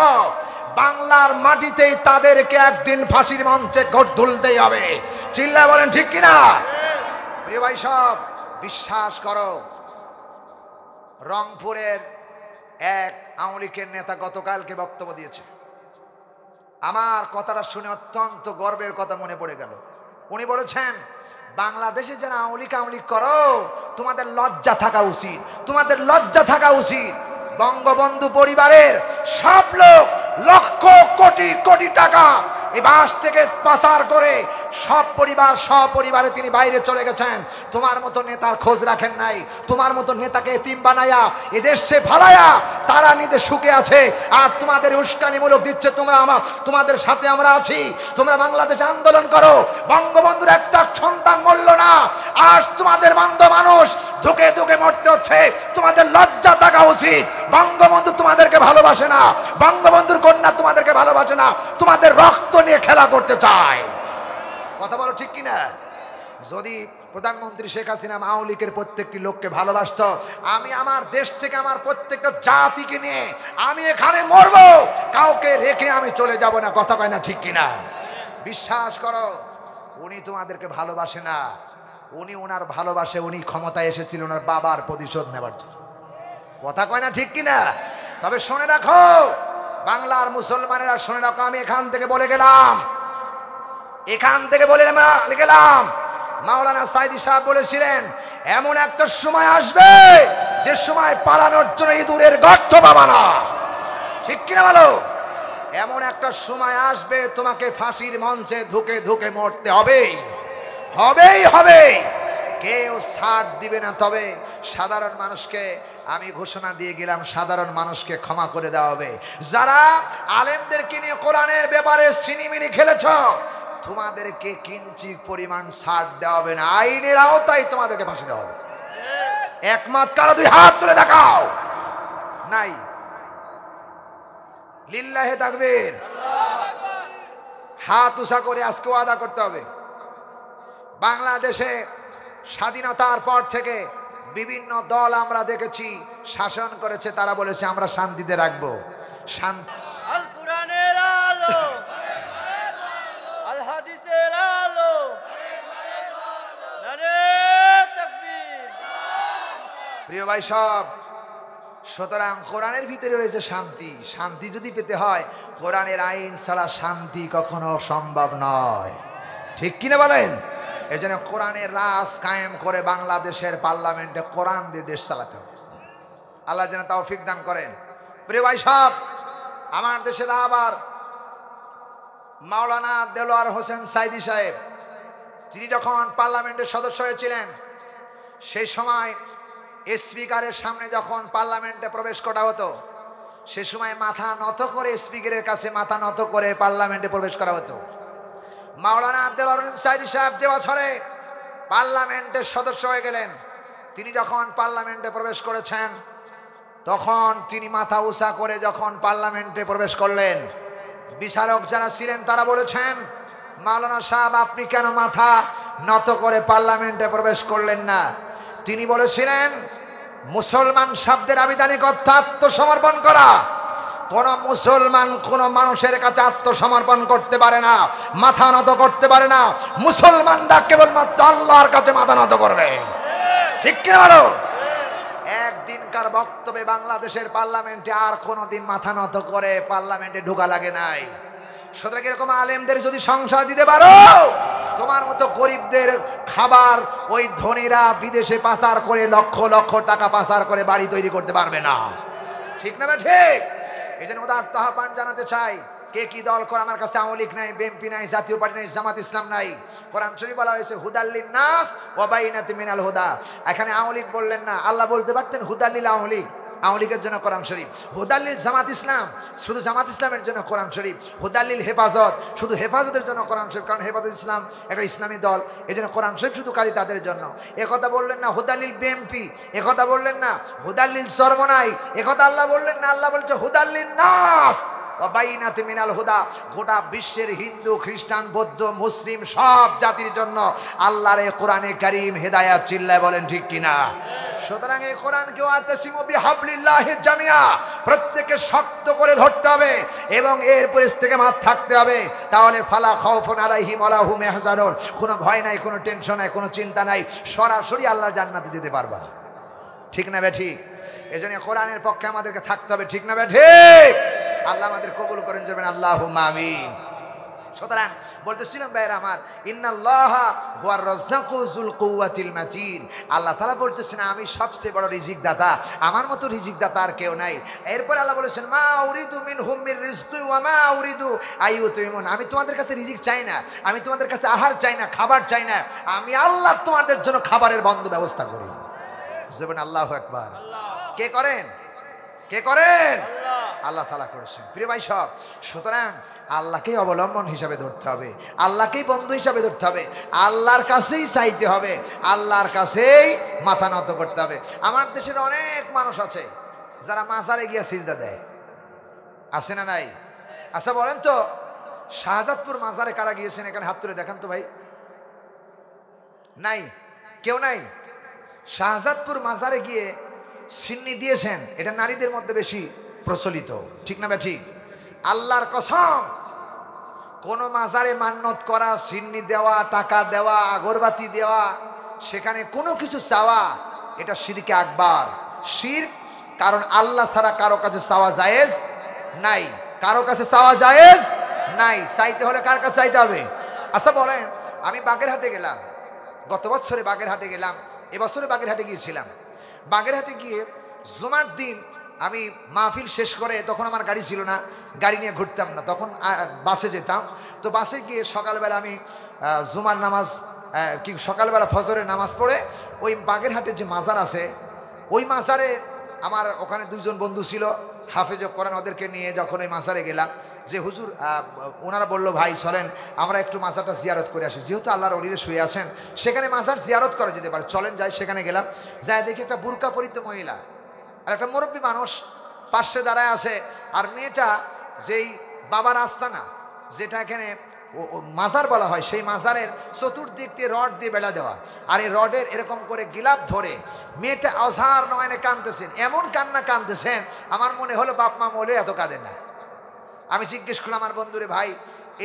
বাংলার মাটিতেই তাদেরকে একদিন ফাঁসির মঞ্চে তুলতেই হবে। চিল্লা বলেন ঠিক কিনা? প্রিয় ভাই সাহেব, বিশ্বাস করো, রংপুরের এক আওয়ামী লীগের নেতা গতকালকে বক্তব্য দিয়েছে। আমার কথাটা শুনে অত্যন্ত গর্বের কথা মনে পড়ে গেল। উনি বলেছেন, বাংলাদেশে যারা আওয়ামী লীগ করো, তোমাদের লজ্জা থাকা উচিত, তোমাদের লজ্জা থাকা উচিত। বঙ্গবন্ধু পরিবারের সব লোক লক্ষ কোটি কোটি টাকা এই বাস থেকে পাচার করে সব পরিবার সপরিবারে তিনি বাইরে চলে গেছেন। তোমার মতো নেতার খোঁজ রাখেন নাই। তোমার মতো নেতাকে এতিম বানায়া এদেশে ফালায়া তারা নিজে সুখে আছে, আর তোমাদের উস্কানিমূলক দিচ্ছে তোমাদের সাথে আমরা আছি, তোমরা বাংলাদেশে আন্দোলন করো। বঙ্গবন্ধুর একটা সন্তান মরল না, আজ তোমাদের বান্ধব মানুষ ধুকে ধুকে মরতে হচ্ছে। তোমাদের লজ্জা থাকা উচিত। বঙ্গবন্ধু তোমাদেরকে ভালোবাসে না, বঙ্গবন্ধুর কন্যা তোমাদেরকে ভালোবাসে না, তোমাদের রক্ত নিয়ে খেলা করতে চায়। কথা বলো ঠিক কিনা? যদি প্রধানমন্ত্রী শেখ হাসিনা আওয়ামী লীগের প্রত্যেকটি লোককে ভালোবাসতো, আমি আমার দেশ থেকে আমার প্রত্যেকটা জাতিকে নিয়ে আমি এখানে মরবো, কাউকে রেখে আমি চলে যাব না। কথা কয় না ঠিক কিনা? বিশ্বাস করো, উনি তোমাদেরকে ভালোবাসে না, উনি ওনার ভালোবাসে, উনি ক্ষমতায় এসেছিল ওনার বাবার প্রতিশোধ নেবার জন্য। কথা কয় না ঠিক কিনা? তবে শুনে রাখো বাংলার মুসলমানেরা, শুনে রাখো, আমি এখান থেকে বলে গেলাম, মাওলানা সাইদি সাহেব বলেছিলেন, এমন একটা সময় আসবে যে সময় পালানোর জন্য ইঁদুরের গর্ত পাবা না। ঠিক কিনা বলো? এমন একটা সময় আসবে তোমাকে ফাঁসির মঞ্চে ধুকে ধুকে মরতে হবেই হবে। কেউ ছাড় দিবে না। তবে সাধারণ মানুষকে আমি ঘোষণা দিয়ে গেলাম, সাধারণ মানুষকে ক্ষমা করে দেওয়া হবে। যারা আলেমদেরকে নিয়ে কোরআনের ব্যাপারে সিনিমিনি খেলেছ, তোমাদেরকে কিঞ্চিত পরিমাণ ছাড় দেওয়া হবে না। আইনের আওতায় তোমাদেরকে ফাঁসি দেওয়া হবে। একমাত্র কারো দুই হাত তুলে দেখাও। নাই? লিল্লাহে তাকবীর। হাত উঁচা করে আজকে ওয়াদা করতে হবে। বাংলাদেশে স্বাধীনতার পর থেকে বিভিন্ন দল আমরা দেখেছি শাসন করেছে, তারা বলেছে আমরা শান্তিতে রাখবো। শান্তি আল কোরআনের আলো, আল হাদিসের আলো, নারে তাকবীর। প্রিয় ভাই সব, সুতরাং কোরআনের ভিতরে রয়েছে শান্তি। শান্তি যদি পেতে হয়, কোরআনের আইন ছাড়া শান্তি কখনো সম্ভব নয়। ঠিক কিনা বলেন? এই জন্য কোরআনের রাজ কায়েম করে বাংলাদেশের পার্লামেন্টে কোরআন দিয়ে দেশ চালাতে হবে। আল্লাহ যেন তৌফিক দান করেন। প্রিয় ভাই সব, আমার দেশের আবার মাওলানা দেলোয়ার হোসেন সাইদি সাহেব, তিনি যখন পার্লামেন্টের সদস্য হয়েছিলেন, সেই সময় স্পিকারের সামনে যখন পার্লামেন্টে প্রবেশ করা হতো, সে সময় মাথা নত করে স্পিকারের কাছে মাথা নত করে পার্লামেন্টে প্রবেশ করা হতো। মাওলানা দেলোয়ার হোসেন সাইদি সাহেব যে বছরে পার্লামেন্টের সদস্য হয়ে গেলেন, তিনি যখন পার্লামেন্টে প্রবেশ করেছেন, তখন তিনি মাথা উঁচা করে যখন পার্লামেন্টে প্রবেশ করলেন, বিচারক যারা ছিলেন তারা বলেছেন, মাওলানা সাহেব আপনি কেন মাথা নত করে পার্লামেন্টে প্রবেশ করলেন না? তিনি বলেছিলেন, মুসলমান শব্দের আবিধানিক অর্থ আত্মসমর্পণ করা। কোন মুসলমান কোন মানুষের কাছে আত্মসমর্পণ করতে পারে না, মাথা নত করতে পারে না। মুসলমানরা কেবলমাত্র আল্লাহর কাছে মাথা নত করবে, ঠিক কিনা বলো? একদিনকার বক্তব্যে বাংলাদেশের পার্লামেন্টে আর কোনোদিন মাথা নত করে পার্লামেন্টে ঢোকা লাগে নাই। সুতরাং এরকম আলেমদের যদি সংসার দিতে পারো, তোমার মতো গরিবদের খাবার ওই ধনীরা বিদেশে পাচার করে লক্ষ লক্ষ টাকা পাচার করে বাড়ি তৈরি করতে পারবে না, ঠিক না? ঠিক। এই জন্য উদারত আহ্বান জানাতে চাই, কে কি দল করে, আমার কাছে আওয়ামী লীগ নাই, বিএনপি নাই, জাতীয় পার্টি নাই, জামাত ইসলাম নাই। কোরআন শরীফ বলা হয়েছে হুদাল্লিন নাস ওয়া বাইনাতিন মিনাল হুদা। এখানে আওয়ামী লীগ বললেন না, আল্লাহ বলতে পারতেন হুদাল্লিল আওয়ামী লীগ, আওয়ামী লীগের জন্য কোরআন শরীফ। হুদাল্লিল জামাত ইসলাম, শুধু জামাত ইসলামের জন্য কোরআন শরীফ। হুদাল্লিল হেফাজত, শুধু হেফাজতের জন্য কোরআন শরীফ, কারণ হেফাজত ইসলাম একটা ইসলামী দল, এই জন্য কোরআন শরীফ শুধু কালি তাদের জন্য। একথা বললেন না হুদাল্লিল বিএনপি, একথা বললেন না হুদাল্লিল সরমনাই, একথা আল্লাহ বললেন না। আল্লাহ বলছে হুদাল্লিন নাস ওয়া বাইনাতিন মিনাল হুদা। গোটা বিশ্বের হিন্দু, খ্রিস্টান, বৌদ্ধ, মুসলিম সব জাতির জন্য আল্লাহর এই কোরআনে কারীম হেদায়েত। চিল্লায় বলেন ঠিক কিনা? সুতরাং এই কোরআনকে ওয়াতাসিমু বিহাবলিল্লাহি জামিয়া, প্রত্যেককে শক্ত করে ধরতে হবে এবং এর পরিস্থিতিকে থাকতে হবে। তাহলে ফালা খাউফুন আলাইহিম ওয়ালা হুম ইয়াহজানুন, কোনো ভয় নাই, কোনো টেনশন নাই, কোনো চিন্তা নাই, সরাসরি আল্লাহর জান্নাতে যেতে পারবা, ঠিক না বে ঠিক? এজন্য কোরআনের পক্ষে আমাদেরকে থাকতে হবে, ঠিক না বে ঠিক? আল্লাহ আমাদের কবুল করেন, যাবেন আল্লাহুম্মা আমিন। সুতরাং বলতেছিলাম ভাইরা আমার, ইন্নাল্লাহা হুয়ার রাজ্জাকু যুল কুওয়াতিল মাতিন। আল্লাহ তাআলা বলতেছেন আমি সবচেয়ে বড় রিজিক দাতা, আমার মতো রিজিক দাতা আর কেউ নাই। এরপর আল্লাহ বলেছেন মা উরিদু মিনহুম মির রিজকি ওয়া মা উরিদু আইয়ুতিমুন। আমি তোমাদের কাছে রিজিক চাই না, আমি তোমাদের কাছে আহার চাই না, খাবার চাই না, আমি আল্লাহ তোমাদের জন্য খাবারের বন্ধ ব্যবস্থা করি। যাবেন আল্লাহু আকবার। কে করেন? কে করেন? আল্লাহ তাআলা করেছেন। প্রিয় ভাই সব, সুতরাং আল্লাহকেই অবলম্বন হিসাবে ধরতে হবে, আল্লাহকেই বন্ধু হিসাবে ধরতে হবে, আল্লাহর কাছেই চাইতে হবে, আল্লাহর কাছেই মাথা নত করতে হবে। আমার দেশের অনেক মানুষ আছে যারা মাজারে গিয়ে সিজদা দেয়, আছে না নাই? আচ্ছা বলেন তো, শাহজাদপুর মাজারে কারা গিয়েছেন? এখানে হাত তুলে দেখান তো ভাই। নাই? কেউ নাই? শাহজাদপুর মাজারে গিয়ে সিন্নি দিয়েছেন, এটা নারীদের মধ্যে বেশি প্রচলিত, ঠিক না? ঠিক। আল্লাহর কসম, কোন মাজারে মান্নত করা, সিন্নি দেওয়া, টাকা দেওয়া, আগরবাতি দেওয়া, সেখানে কোনো কিছু চাওয়া, এটা শিরকে আকবার, শিরক। কারণ আল্লাহ ছাড়া কারো কাছে চাওয়া জায়েজ নাই, কারো কাছে চাওয়া জায়েজ নাই। চাইতে হলে কার কাছে চাইতে হবে? আচ্ছা বলেন, আমি বাগেরহাটে গেলাম, গত বছরে বাগেরহাটে গেলাম, এবছরে বাগেরহাটে গিয়েছিলাম। বাগেরহাটে গিয়ে জুমার দিন আমি মাহফিল শেষ করে, তখন আমার গাড়ি ছিল না, গাড়ি নিয়ে ঘুরতাম না, তখন বাসে যেতাম। তো বাসে গিয়ে সকালবেলা আমি জুমার নামাজ, কি সকালবেলা ফজরের নামাজ পড়ে ওই বাগেরহাটের যে মাজার আছে, ওই মাজারে আমার ওখানে দুইজন বন্ধু ছিল হাফেজ কোরআন, ওদেরকে নিয়ে যখন ওই মাজারে গেলাম, যে হুজুর ওনারা বললো ভাই চলেন আমরা একটু মাজারটা জিয়ারত করে আসি, যেহেতু আল্লাহর ওলিরা শুয়ে আছেন সেখানে মাজার জিয়ারত করা যেতে পারে, চলেন যাই। সেখানে গেলাম, যাই দেখি একটা বুরকা পরিত মহিলা আর একটা মুরব্বী মানুষ পাশে দাঁড়ায় আছে, আর মেয়েটা যেই বাবার আস্তানা, যেটা এখানে মাজার বলা হয়, সেই মাজারের চতুর্দিক দিয়ে রড দিয়ে বেড়া দেওয়া, আর এই রডের এরকম করে গিলাপ ধরে মেয়েটা অঝার নয়নে কাঁদতেছেন, এমন কান্না কাঁদতেছেন আমার মনে হলো বাপ মা মলে এত কাঁদে না। আমি জিজ্ঞেস করলাম আমার বন্ধুরে, ভাই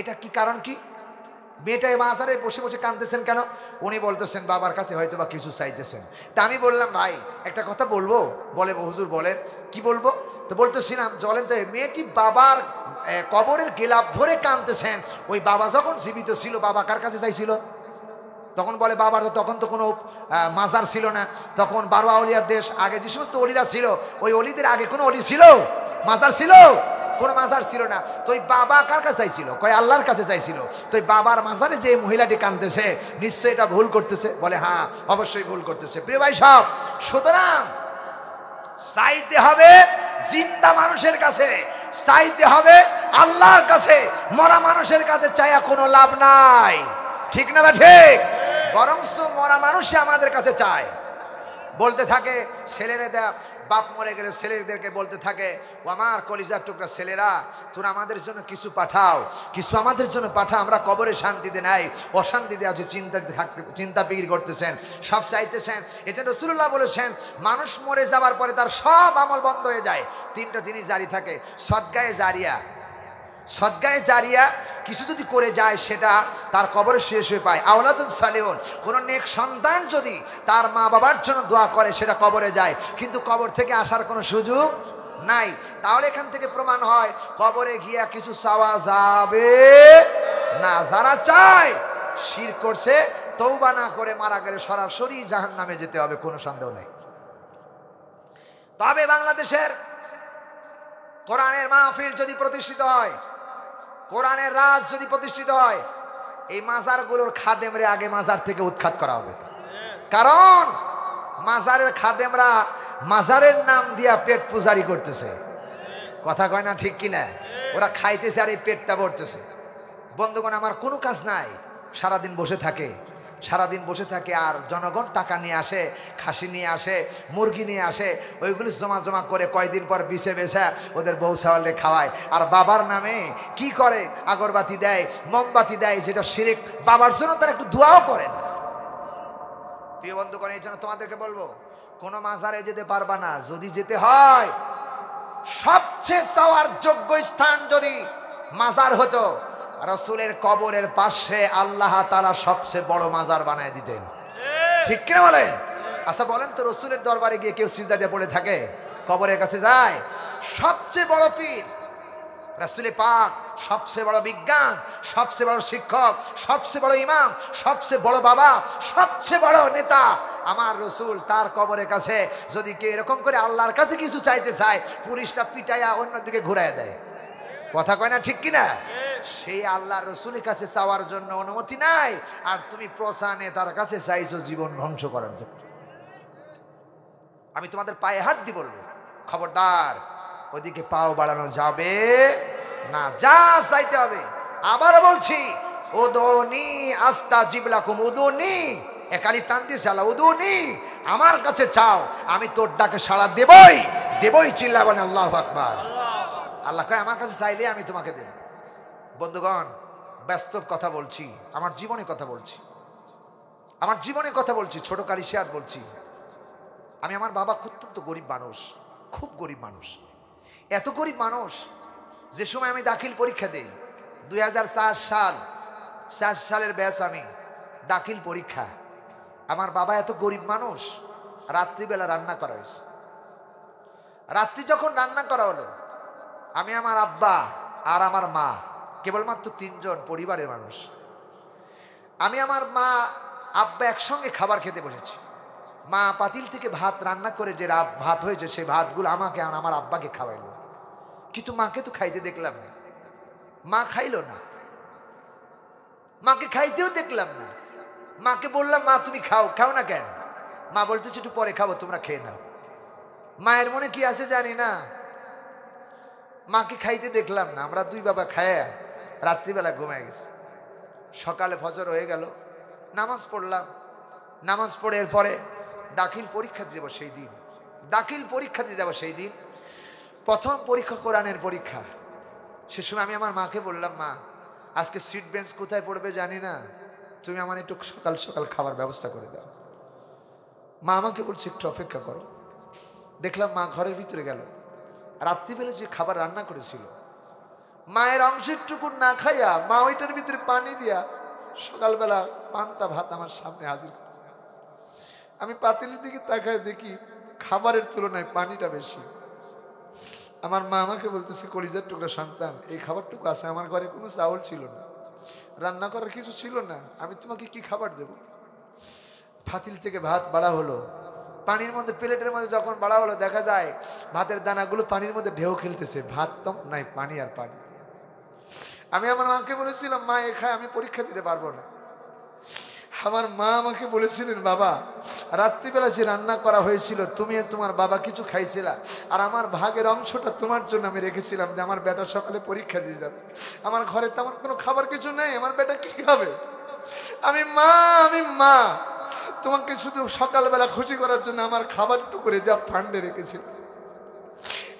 এটা কি কারণ, কি মেয়েটা এই মাজারে বসে বসে কাঁদতেছেন কেন? উনি বলতেছেন বাবার কাছে হয়তো বা কিছু চাইতেছেন। তা আমি বললাম ভাই একটা কথা বলবো? বলে হুজুর বলেন। কি বলবো? তো বলতেছিলাম চলেন তো, মেয়েটি বাবার কবরের গিলাপ ধরে কাঁদতেছেন, ওই বাবা যখন জীবিত ছিল বাবা কার কাছে চাইছিল? তখন বলে বাবার তো তখন তো কোনো মাজার ছিল না, তখন 12 আউলিয়ার দেশ, আগে যে সমস্ত অলিরা ছিল ওই অলিদের আগে কোনো অলি ছিল? মাজার ছিল? কোনো মাজার ছিল না। তো ওই বাবা কার কাছে চাইছিল? কয় আল্লাহর কাছে চাইছিল। তো ওই বাবার মাজারে যে মহিলাটি কাঁদতেছে নিশ্চয়ই এটা ভুল করতেছে? বলে হ্যাঁ অবশ্যই ভুল করতেছে। প্রিয় ভাই সব, সুতরাং চাইতে হবে জিন্দা মানুষের কাছে, চাইতে হবে আল্লাহর কাছে, মরা মানুষের কাছে চাইয়া কোনো লাভ নাই, ঠিক না? ঠিক। বরং মরা মানুষই আমাদের কাছে চায়, বলতে থাকে ছেলেরা, বাপ মরে গেলে ছেলেদেরকে বলতে থাকে, ও আমার কলিজার টুকরা ছেলেরা, তোরা আমাদের জন্য কিছু পাঠাও, কিছু আমাদের জন্য পাঠাও, আমরা কবরে শান্তিতে নাই, অশান্তিতে আছে, চিন্তা ফিকির করতেছেন, সব চাইতেছেন। এতে রাসূলুল্লাহ বলেছেন মানুষ মরে যাবার পরে তার সব আমল বন্ধ হয়ে যায়, তিনটা জিনিস জারি থাকে। সদকায়ে জারিয়া, সদকায়ে জারিয়া কিছু যদি করে যায় সেটা তার কবরে শেষ হয়ে পায়। আওলাদুন সালিহুন, কোনো নেক সন্তান যদি তার মা বাবার জন্য দোয়া করে সেটা কবরে যায়, কিন্তু কবর থেকে আসার কোনো সুযোগ নাই। তাহলে এখান থেকে প্রমাণ হয় কবরে গিয়া কিছু চাওয়া যাবে না। যারা চায় শিরক করছে, তওবা না করে মারা গেলে সরাসরি জাহান্নামে যেতে হবে, কোনো সন্দেহ নেই। তবে বাংলাদেশের কোরআনের মাহফিল যদি প্রতিষ্ঠিত হয়, কোরআনের রাজ যদি প্রতিষ্ঠিত হয়, এই মাজারগুলোর খাদেমরে আগে মাজার থেকে উৎখাত করা হবে। কারণ মাজারের খাদেমরা মাজারের নাম দিয়া পেট পূজারি করতেছে, কথা কয় না ঠিক কিনা? ওরা খাইতেছে আর এই পেটটা ভরতেছে। বন্ধুগণ, আমার কোনো কাজ নাই, সারাদিন বসে থাকে, সারাদিন বসে থাকে, আর জনগণ টাকা নিয়ে আসে, খাসি নিয়ে আসে, মুরগি নিয়ে আসে, ওইগুলি জমা জমা করে কয়দিন পর বিছে বেছে ওদের বউ ছাওয়ালে খাওয়ায়। আর বাবার নামে কি করে? আগরবাতি দেয়, মোমবাতি দেয়, যেটা শিরক। বাবার জন্য তারা একটু দোয়াও করে না। প্রিয় বন্ধুগণ, এই জন্য তোমাদেরকে বলবো, কোনো মাজারে যেতে পারবা না। যদি যেতে হয়, সবচেয়ে চাওয়ার যোগ্য স্থান যদি মাজার হতো, রাসূলের কবরের পাশে আল্লাহ তাআলা সবচেয়ে বড় মাজার বানায় দিতেন, ঠিক কিনা বলেন? আচ্ছা বলেন তো, রাসূলের দরবারে গিয়ে কেউ সিজদা দিয়ে পড়ে থাকে? কবরের কাছে যায়? সবচেয়ে বড় পীর রাসূলে পাক, সবচেয়ে বড় বিজ্ঞান, সবচেয়ে বড় শিক্ষক, সবচেয়ে বড় ইমাম, সবচেয়ে বড় বাবা, সবচেয়ে বড় নেতা আমার রাসূল, তার কবরের কাছে যদি কেউ এরকম করে আল্লাহর কাছে কিছু চাইতে চায়, পুলিশটা পিটাইয়া অন্যদিকে ঘুরায় দেয়, কথা কয় না ঠিক কিনা? সেই আল্লাহ রসুলের কাছে চাওয়ার জন্য অনুমতি নাই, আর তুমি প্রসানে তার কাছে চাইছো জীবন ধ্বংস করার জন্য। আমি তোমাদের পায়ে হাত দিয়ে বলবো, খবরদার ওদিকে পাও বাড়ানো যাবে না, যা চাইতে হবে। আবার বলছি, উদুনি আস্তাজিব লাকুম, উদুনি, একালি টান দিয়েছে আল্লাহ, উদুনি, আমার কাছে চাও, আমি তোর ডাকে সাড়া দেবই, দেবই, চিল্লাবেন আল্লাহু আকবার। আল্লাহ কয় আমার কাছে চাইলে আমি তোমাকে দেব। বন্ধুগণ, বাস্তব কথা বলছি, আমার জীবনে কথা বলছি, আমার জীবনে কথা বলছি, ছোট কালিশিয়ার বলছি। আমি, আমার বাবা অত্যন্ত গরিব মানুষ, খুব গরিব মানুষ, এত গরিব মানুষ যে সময় আমি দাখিল পরীক্ষা দেই, 2004 সালের ব্যাচ, আমি দাখিল পরীক্ষা, আমার বাবা এত গরিব মানুষ, রাত্রিবেলা রান্না করা হয়েছে। রাত্রি যখন রান্না করা হলো, আমি, আমার আব্বা আর আমার মা, কেবলমাত্র 3 জন পরিবারের মানুষ। আমি, আমার মা, আব্বা একসঙ্গে খাবার খেতে বসেছি। মা পাতিল থেকে ভাত রান্না করে যে ভাত হয়েছে, সেই ভাতগুলো আমাকে আর আমার আব্বাকে খাওয়াইলো, কিন্তু মাকে তো খাইতে দেখলাম না, মা খাইলো না, মাকে খাইতেও দেখলাম না। মাকে বললাম, মা তুমি খাও, খাও না কেন? মা বলতেছে একটু পরে খাবো, তোমরা খেয়ে নাও। মায়ের মনে কি আছে জানি না, মাকে খাইতে দেখলাম না। আমরা 2 বাবা খায় রাত্রিবেলা ঘুমায় গেছি। সকালে ফজর হয়ে গেল, নামাজ পড়লাম, নামাজ পড়ে এরপরে দাখিল পরীক্ষা দিয়ে যাবো সেই দিন, দাখিল পরীক্ষা দিয়ে যাবো সেই দিন, প্রথম পরীক্ষা কোরআনের পরীক্ষা। সে সময় আমি আমার মাকে বললাম, মা আজকে সিট বেঞ্চ কোথায় পড়বে জানি না, তুমি আমার একটু সকাল সকাল খাবার ব্যবস্থা করে দাও। মা আমাকে বলছে একটু অপেক্ষা করো। দেখলাম মা ঘরের ভিতরে গেল, রাত্রিবেলা যে খাবার রান্না করেছিল, মায়ের অংশেরটুকু না খাইয়া মা ওইটার ভিতরে পানি দিয়া সকালবেলা পান্তা ভাত আমার সামনে হাজির করেছে। আমি পাতিলের দিকে তাকায় দেখি খাবারের তুলনায় পানিটা বেশি। আমার মা আমাকে বলতেছে, কলিজার টুকরা সন্তান, এই খাবারটুকু আছে, আমার ঘরে কোনো চাউল ছিল না, রান্না করার কিছু ছিল না, আমি তোমাকে কি খাবার দেব? পাতিল থেকে ভাত বাড়া হলো, পানির মধ্যে, প্লেটের মধ্যে যখন বাড়া হলো, দেখা যায় ভাতের দানাগুলো পানির মধ্যে ঢেউ খেলতেছে, ভাত তো নাই, পানি আর পানি। আমি আমার মাকে বলেছিলাম, মা এ খায় আমি পরীক্ষা দিতে পারবো না। আমার মা আমাকে বলেছিলেন, বাবা রাত্রিবেলা যে রান্না করা হয়েছিল তুমি আর তোমার বাবা কিছু খাইছিলা, আর আমার ভাগের অংশটা তোমার জন্য আমি রেখেছিলাম, যে আমার বেটা সকালে পরীক্ষা দিয়ে যাবে, আমার ঘরে তেমন কোনো খাবার কিছু নেই, আমার বেটা কি খাবে? আমি মা তোমাকে শুধু সকালবেলা খুশি করার জন্য আমার খাবার টুকরে যা ফান্ডে রেখেছিল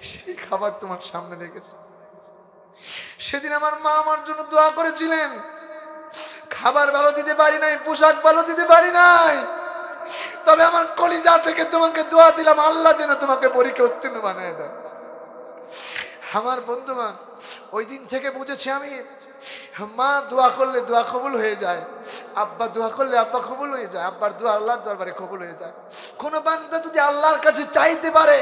সেই খাবার তোমার সামনে রেখেছে। সেদিন আমার মা আমার জন্য দোয়া করেছিলেন, খাবার ভালো দিতে পারি নাই, পোশাক ভালো দিতে পারি নাই, তবে আমার কলিজা থেকে তোমাকে দোয়া দিলাম আল্লাহ যেন তোমাকে পরীক্ষা উত্তীর্ণ বানিয়ে দেয়। আমার বন্ধুগণ, ওই দিন থেকে বুঝেছি আমি, মা দোয়া করলে দোয়া কবুল হয়ে যায়, আব্বা দোয়া করলে আব্বা কবুল হয়ে যায়, আব্বার দোয়া আল্লাহর দরবারে কবুল হয়ে যায়। কোনো বান্দা যদি আল্লাহর কাছে চাইতে পারে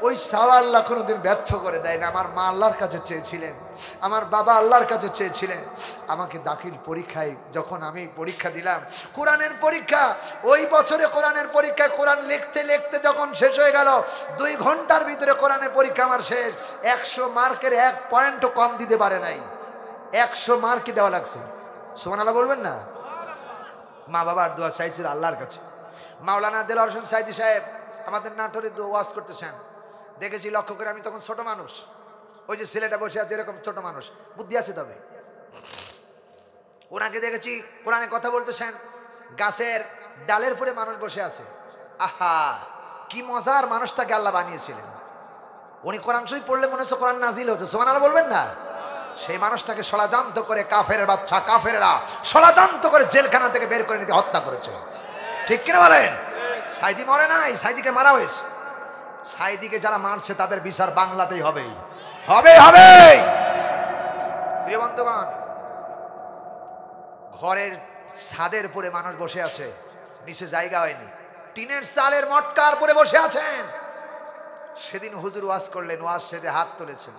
ওই চাওয়া আল্লাহ কোনোদিন ব্যর্থ করে দেয় না। আমার মা আল্লাহর কাছে চেয়েছিলেন, আমার বাবা আল্লাহর কাছে চেয়েছিলেন। আমাকে দাখিল পরীক্ষায় যখন আমি পরীক্ষা দিলাম, কোরআনের পরীক্ষা, ওই বছরে কোরআনের পরীক্ষায় কোরআন লিখতে লিখতে যখন শেষ হয়ে গেল, 2 ঘন্টার ভিতরে কোরআনের পরীক্ষা আমার শেষ। 100 মার্কের 1 পয়েন্টও কম দিতে পারে নাই, 100 মার্কই দেওয়া লাগছে। সুবহানাল্লাহ বলবেন না? মা বাবার দোয়া চাইছিল আল্লাহর কাছে। মাওলানা দেলোয়ার হোসেন সাইদি সাহেব আমাদের নাটোরে ওয়াজ করতেছেন, দেখেছি লক্ষ্য করে। আমি তখন ছোট মানুষ, ওই যে ছেলেটা বসে আছে এরকম ছোট মানুষ, বুদ্ধি আছে তবে। ওনাকে দেখেছি কোরআনে কথা বলতেছেন, গাছের ডালের পরে মানুষ বসে আছে। আহা, কি মজার মানুষটাকে আল্লাহ বানিয়েছিলেন। উনি কোরআন শরীফ পড়লে মনে হচ্ছে কোরআন নাজিল হচ্ছে। সুবহানাল্লাহ বলবেন না? সেই মানুষটাকে ষড়যন্ত্র করে কাফেরের বাচ্চা কাফেরেরা ষড়যন্ত্র করে জেলখানা থেকে বের করে নিতে হত্যা করেছে। ঠিক কিনা বলেন? সাইদি মরে নাই, সাইদিকে মারা হয়েছে। সাইদিকে যারা মারছে তাদের বিচার বাংলাতেই হবে, হবে হবে। প্রিয় বন্ধুগণ, ঘরের ছাদের উপরে মানুষ বসে আছে, নিচে জায়গা হয়নি, টিনের চালের মটকার পরে বসে আছেন। সেদিন হুজুর ওয়াজ করলেন, ওয়াজ শেষে হাত তুলেছেন।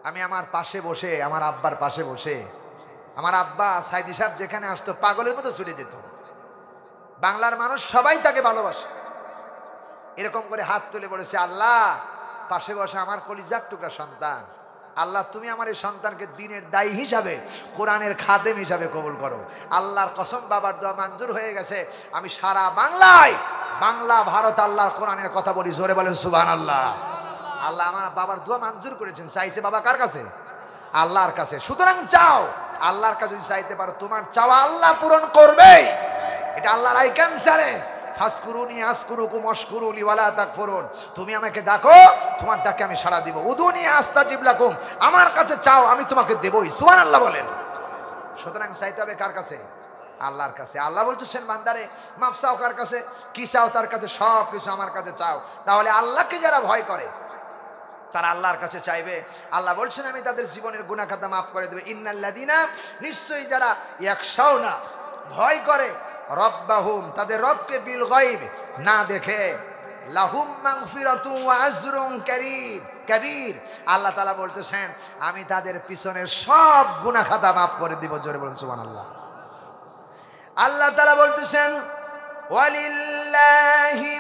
আমি আমার পাশে বসে, আমার আব্বার পাশে বসে, আমার আব্বা সাইদি সাহেব যেখানে আসতো পাগলের মতো ছুটে যেত। বাংলার মানুষ সবাই তাকে ভালোবাসে। এরকম করে হাত তুলে বলেছে, আল্লাহ পাশে বসে আমার কলিজার টুকরা সন্তান, আল্লাহ তুমি আমার এই সন্তানকে দ্বীনের দায়ী হিসাবে, কোরআনের খাদেম হিসাবে কবুল করো। আল্লাহর কসম, বাবার দোয়া মঞ্জুর হয়ে গেছে। আমি সারা বাংলায়, বাংলা ভারত আল্লাহর কোরআনের কথা বলি, জোরে বলেন সুবহানাল্লাহ। আল্লাহ আমার বাবার দোয়া মঞ্জুর করেছেন। চাইছে বাবা কার কাছে? আল্লাহর কাছে। সুতরাং চাও, আল্লাহর কাছে যদি চাইতে পারো তোমার চাওয়া আল্লাহ পূরণ করবে। এটা আল্লাহর আইকান চ্যালেঞ্জ। ফাসকুরুনি আসকুরুকুম ওয়াশকুরুলি ওয়ালা তাকফুরুন। তুমি আমাকে ডাকো, তোমার ডাকে আমি সাড়া দিব। উদুনি আস্তাজিব লাকুম, আমার কাছে চাও আমি তোমাকে দেবই। সুবহানাল্লাহ বলেন। সুতরাং চাইতে হবে কার কাছে? আল্লাহর কাছে। আল্লাহ বলতেছেন, বান্দারে মাফ চাও কার কাছে? কি চাও তার কাছে? সব কিছু আমার কাছে চাও। তাহলে আল্লাহকে যারা ভয় করে তারা আল্লাহর কাছে চাইবে। আল্লাহ বলছেন, আমি তাদের জীবনের গুনাহ খাতা মাফ করে দেব। ইন্নাল্লাযিনা, নিশ্চয়ই যারা ইয়াখশাউনা, ভয় করে, রব্বাহুম, তাদের রবকে, বিল গায়ব, না দেখে, লাহুম মাগফিরাতুন ওয়া আজরুন কাবীর। আল্লাহ তাআলা বলতেছেন, আমি তাদের পিছনের সব গুনাহ খাতা মাফ করে দিব। জোরে বলুন সুবহানাল্লাহ। আল্লাহ তাআলা বলতেছেন, ওয়ালিল্লাহি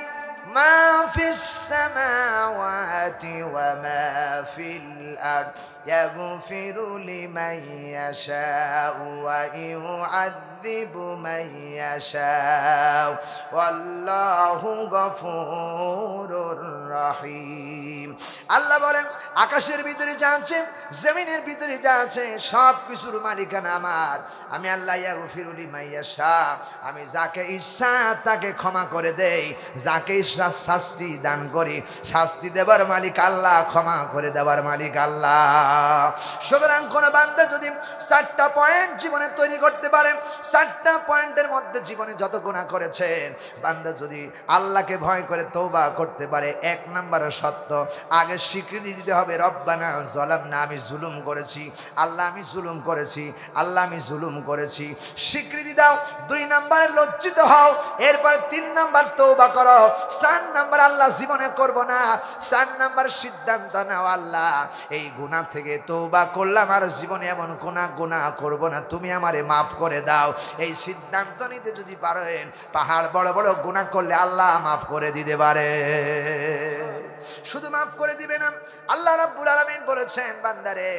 মা ফিস সামাওয়াতি ওয়া মা ফিল আরদ ইয়াগফিরু লিমান ইয়াশাউ ওয়া ইউআযযিবু মান ইয়াশাউ ওয়াল্লাহু গফুরুর রহিম। আল্লাহ বলেন, আকাশের ভিতরে যা আছে, জমিনের ভিতরে যা আছে, সব কিছুর মালিকানা আমার। আমি আল্লাহ ইয়াগফিরু লিমান ইয়াশাউ, আমি যাকে ইচ্ছা তাকে ক্ষমা করে দেই, যাকে ইচ্ছা শাস্তি দান করি। শাস্তি দেবার মালিক আল্লাহ, ক্ষমা করে দেবার মালিক আল্লাহ। সুতরাং কোন বান্দা যদি 4টা পয়েন্ট জীবনে তৈরি করতে পারে, 4টা পয়েন্টের মধ্যে জীবনে যত গুনাহ করেছেন, বান্দা যদি আল্লাহকে ভয় করে তওবা করতে পারে, 1 নম্বরের সত্য আগে স্বীকৃতি দিতে হবে, রব্বানা যালামনা, আমি জুলুম করেছি, আল্লাহ আমি জুলুম করেছি, আল্লাহ আমি জুলুম করেছি, স্বীকৃতি দাও। 2 নম্বরে লজ্জিত হও, এরপর 3 নম্বর তওবা করো, 4 নম্বর আল্লাহ জীবনে করব না, 4 নম্বর সিদ্ধান্ত নাও, আল্লাহ এই গুনাহ থেকে তওবা করলাম, আর জীবনে এমন গুনাহ করব না, তুমি আমারে মাফ করে দাও। এই সিদ্ধান্ত নিতে যদি পারেন, পাহাড় বড় বড় গুনাহ করলে আল্লাহ মাফ করে দিতে পারে। শুধু মাফ করে দিবে না, আল্লাহ রাব্বুল আলামিন বলেছেন, বান্দারে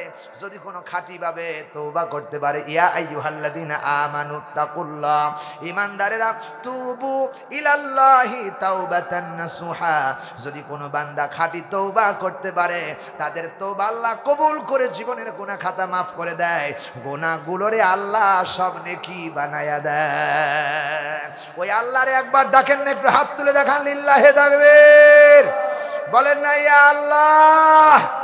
যদি কোনো খাঁটি ভাবে তওবা করতে পারে, ইয়া আইয়ুহাল্লাযিনা আমানু তাকুল্লাহ, ঈমানদারেরা তুবু ইলাল্লাহি তাওবাতান নাসুহা, যদি কোনো বান্দা খাঁটি তওবা করতে পারে, তাদের তওবা আল্লাহ কবুল করে জীবনের গুনাহ খাতা মাফ করে দেয়, গুনাহগুলোরে আল্লাহ সব নেকি বানায়া দেয়। ওই আল্লাহরে একবার ডাকেন না, একটু হাত তুলে দেখান লিল্লাহে তাকবীর বলেন না ইয়া আল্লাহ।